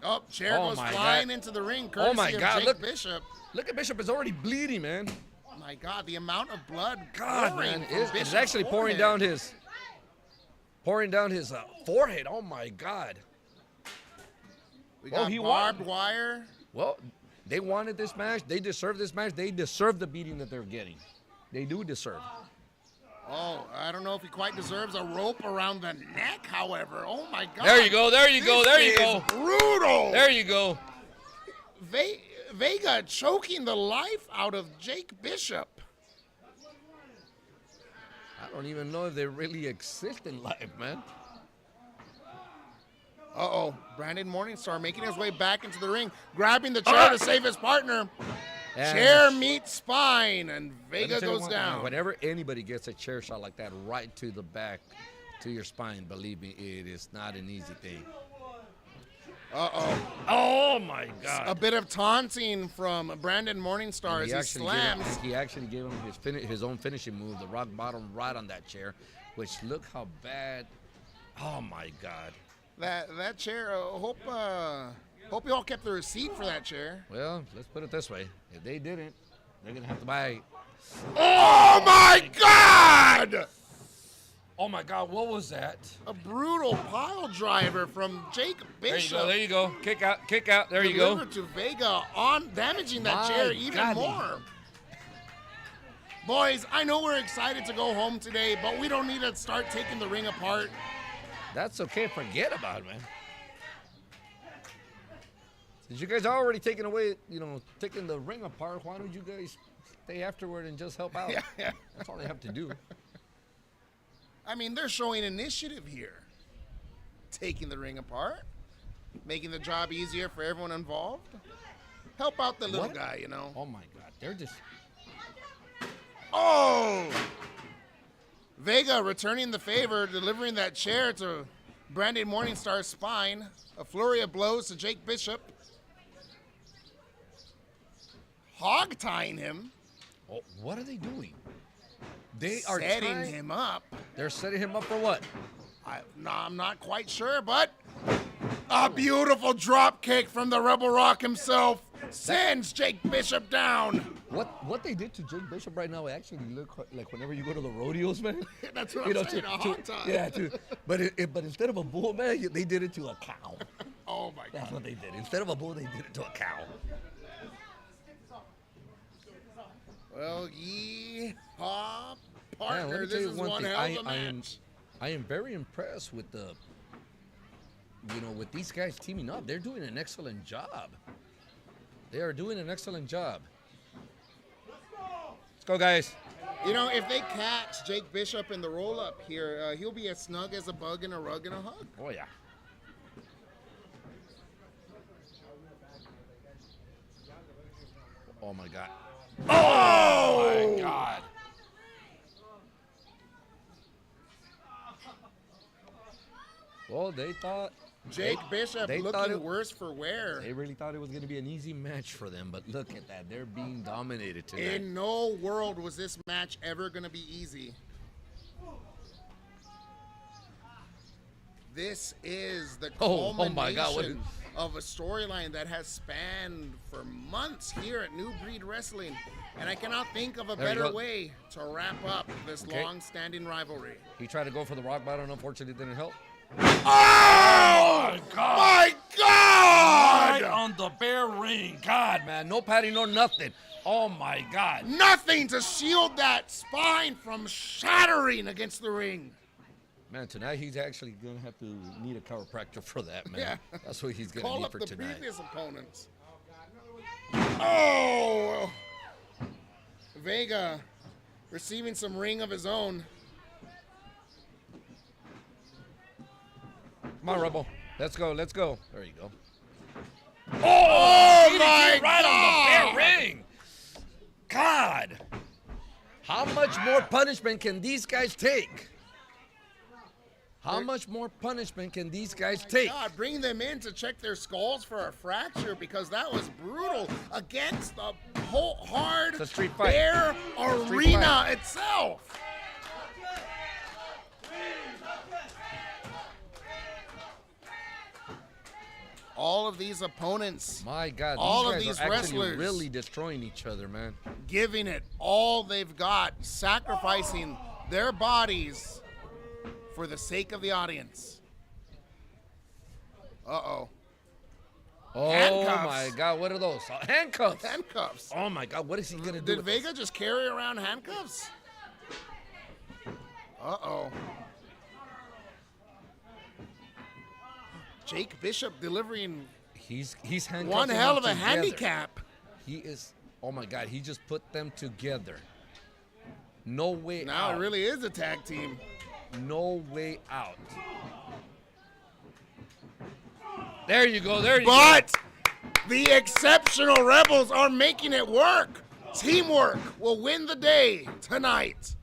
Oh, chair Oh goes my flying God. into the ring, courtesy Oh my of God, Jake look. Bishop. Look at Bishop is already bleeding, man. Oh my God, the amount of blood God, pouring man, from it's Bishop's actually pouring forehead. down his forehead. Oh my God. We Well, got he barbed won. wire. Well, they wanted this match. They deserve this match. They deserve the beating that they're getting. They do deserve. Oh, I don't know if he quite deserves a rope around the neck, however. Oh my God. There you go. There you go. There you This go. is brutal. There you go. Vega choking the life out of Jake Bishop. I don't even know if they really exist in life, man. Uh-oh. Brandon Morningstar making his way back into the ring, grabbing the chair to save his partner. And Chair meets spine, and let me Vega tell you goes one, down. Whenever anybody gets a chair shot like that right to the back, to your spine, believe me, it is not an easy thing. Uh-oh. Oh, my God. A bit of taunting from Brandon Morningstar as he slams. He actually gave him his own finishing move, the rock bottom right on that chair, which look how bad. Oh, my God. That chair, hope you all kept the receipt for that chair. Well, let's put it this way. If they didn't, they're going to have to buy. Oh, my God! Oh, my God, what was that? A brutal pile driver from Jake Bishop. There you go. Kick out. There you go. Delivered to Vega, damaging that My chair even God. more. Boys, I know we're excited to go home today, but we don't need to start taking the ring apart. That's okay. Forget about it, man. Since you guys are already taking the ring apart, why don't you guys stay afterward and just help out? Yeah. That's all they have to do. I mean, they're showing initiative here. Taking the ring apart, making the job easier for everyone involved. Help out the little guy, you know. Oh, my God. They're just... Oh! Vega returning the favor, delivering that chair to Brandon Morningstar's spine. A flurry of blows to Jake Bishop. Hog tying him. Oh, what are they doing? They are setting him up. They're setting him up for what? I'm not quite sure, but a beautiful drop kick from the Rebel Rock himself sends Jake Bishop down. What they did to Jake Bishop right now actually look like whenever you go to the rodeos, man. That's what I'm saying, a hog tie. Yeah, but instead of a bull, man, they did it to a cow. Oh, my God. That's what they did. Instead of a bull, they did it to a cow. Well, yeehaw, partner. Man, let me This tell you is one one thing. hell of a match. I am very impressed with with these guys teaming up. They're doing an excellent job. They are doing an excellent job. Let's go, guys. You know, if they catch Jake Bishop in the roll-up here, he'll be as snug as a bug in a rug and a hug. Oh, yeah. Oh, my God. Oh, my God. Well, they thought... Jake Bishop looking worse for wear. They really thought it was going to be an easy match for them, but look at that. They're being dominated tonight. In no world was this match ever going to be easy. This is the culmination of a storyline that has spanned for months here at New Breed Wrestling, and I cannot think of a better way to wrap up this long-standing rivalry. He tried to go for the rock bottom, and unfortunately it didn't help. Oh, my God! My God! Right on the bare ring. God, man, no padding, no nothing. Oh, my God. Nothing to shield that spine from shattering against the ring. Man, tonight he's actually going to have to need a chiropractor for that, man. Yeah. That's what he's going to need for tonight. Call up the previous opponents. Oh! Vega receiving some ring of his own. Come on, Rebel. Let's go. Let's go. There you go. Oh, my right God! on the bare ring. God. How much more punishment can these guys take? How much more punishment can these guys take? God, bring them in to check their skulls for a fracture because that was brutal against the whole hard, bare arena itself. All of these opponents, my God, all of these these are wrestlers really destroying each other, man. Giving it all they've got, sacrificing their bodies for the sake of the audience. Uh-oh. Oh, handcuffs. My God, what are those? Handcuffs. Handcuffs. Oh, my God, what is he going to do? Did Vega just carry around handcuffs? Uh-oh. Jake Bishop delivering he's handcuffing one hell of a together. handicap. He is, oh my God, he just put them together. No way out. Now it really is a tag team. No way out. There you go, there you go. But the exceptional Rebels are making it work. Teamwork will win the day tonight.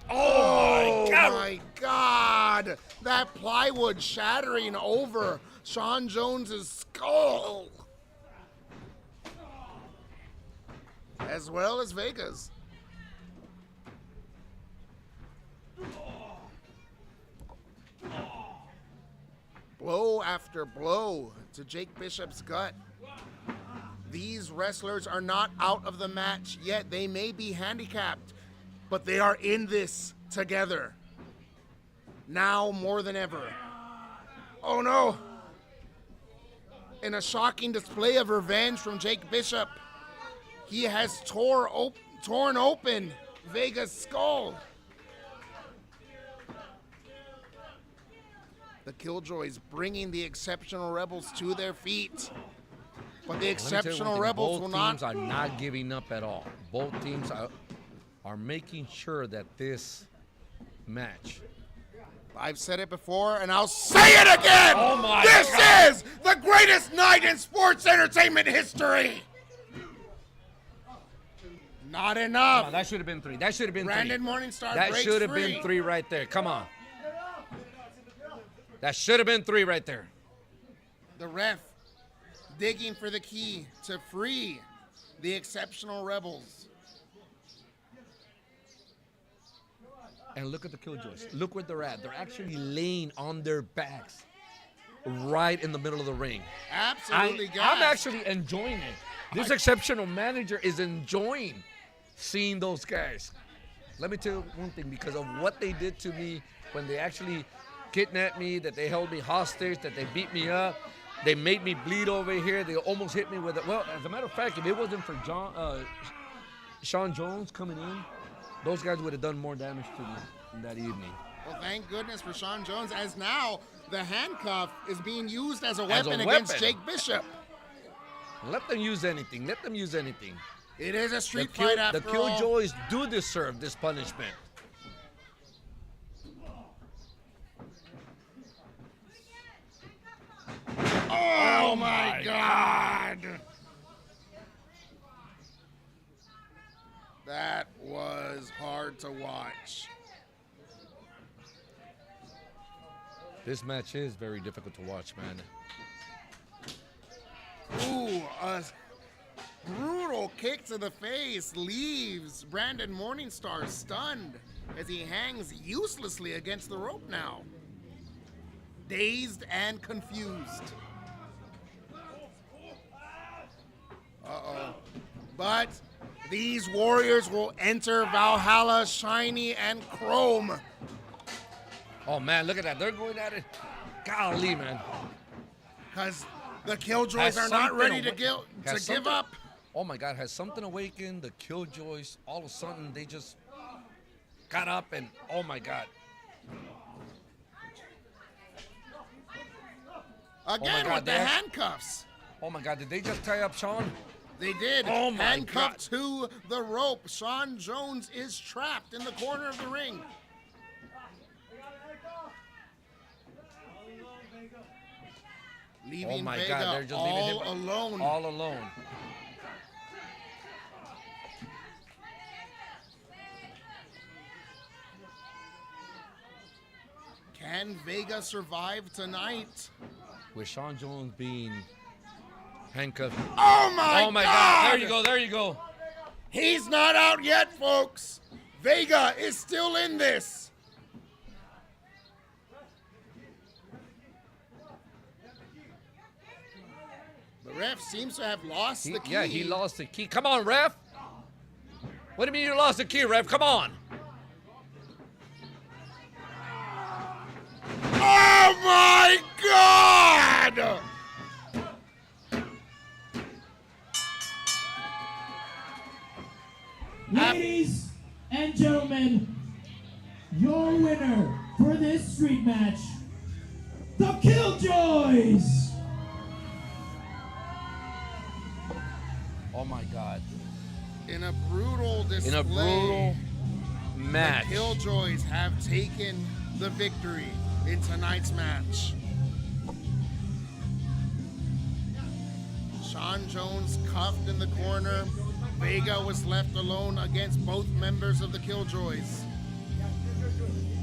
Oh my God. My God! That plywood shattering over Sean Jones's skull. As well as Vega's. Blow after blow to Jake Bishop's gut. These wrestlers are not out of the match yet. They may be handicapped, but they are in this together. Now more than ever. Oh no! In a shocking display of revenge from Jake Bishop, he has torn open Vega's skull. The Killjoys bringing the Exceptional Rebels to their feet. But the Exceptional Rebels will not. Both teams are not giving up at all. Both teams are making sure that this match. I've said it before, and I'll say it again! Oh my this God. is the greatest night in sports entertainment history! Not enough. Come on, that should have been 3. That should have been 3. Brandon Morningstar That breaks should have free. been 3 right there. Come on. That should have been 3 right there. The ref digging for the key to free the Exceptional Rebels. And look at the Killjoys. Look where they're at. They're actually laying on their backs right in the middle of the ring. Absolutely, guys. I'm actually enjoying it. This Exceptional manager is enjoying seeing those guys. Let me tell you one thing, because of what they did to me when they actually kidnapped me, that they held me hostage, that they beat me up, they made me bleed over here, they almost hit me with it. Well, as a matter of fact, if it wasn't for Sean Jones coming in, those guys would have done more damage to me in that evening. Well, thank goodness for Sean Jones, as now the handcuff is being used as a weapon against Jake Bishop. Let them use anything. Let them use anything. It is a street fight after all. The Killjoys do deserve this punishment. Oh my God! That was hard to watch. This match is very difficult to watch, man. Ooh, a brutal kick to the face leaves Brandon Morningstar stunned as he hangs uselessly against the rope now. Dazed and confused. Uh-oh. But these warriors will enter Valhalla shiny and chrome. Oh, man, look at that. They're going at it. Golly, man. Because the Killjoys are not ready to give up. Oh, my God. Has something awakened? The Killjoys, all of a sudden, they just got up and, oh, my God. Again with the handcuffs. Oh, my God. Did they just tie up Sean? They did. Oh, my Handcuffed to the rope. Sean Jones is trapped in the corner of the ring. Leaving Oh, my Vega God. They're just leaving him alone. all alone. Can Vega survive tonight? With Sean Jones being handcuffed. Oh my God! God! There you go, there you go. He's not out yet, folks. Vega is still in this. The ref seems to have lost the key. Yeah, he lost the key. Come on, ref. What do you mean you lost the key, ref? Come on. Oh my God! Ladies and gentlemen, your winner for this street match, the Killjoys! Oh my God. In a brutal display. In a brutal match. The Killjoys have taken the victory in tonight's match. Sean Jones cuffed in the corner. Vega was left alone against both members of the Killjoys.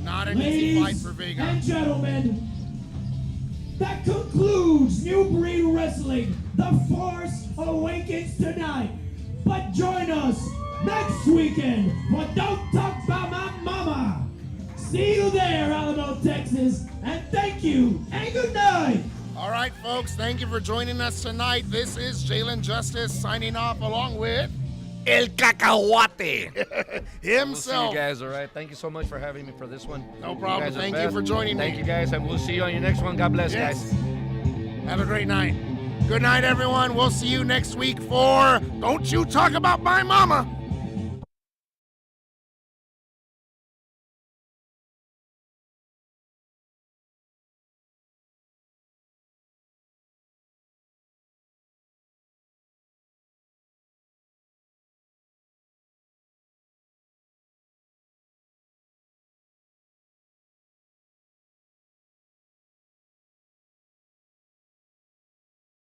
Not an easy fight for Vega. And gentlemen, that concludes New Breed Wrestling. The Force Awakens tonight. But join us next weekend for Don't Talk About My Mama. See you there, Alamo, Texas. And thank you, and good night. All right, folks, thank you for joining us tonight. This is Jalen Justice signing off along with El Cacahuate. himself. We'll see you guys, all right? Thank you so much for having me for this one. No You problem. guys are the Thank you best. for joining me. Thank you, guys, and we'll see you on your next one. God bless, Yes. guys. Have a great night. Good night, everyone. We'll see you next week for Don't You Talk About My Mama.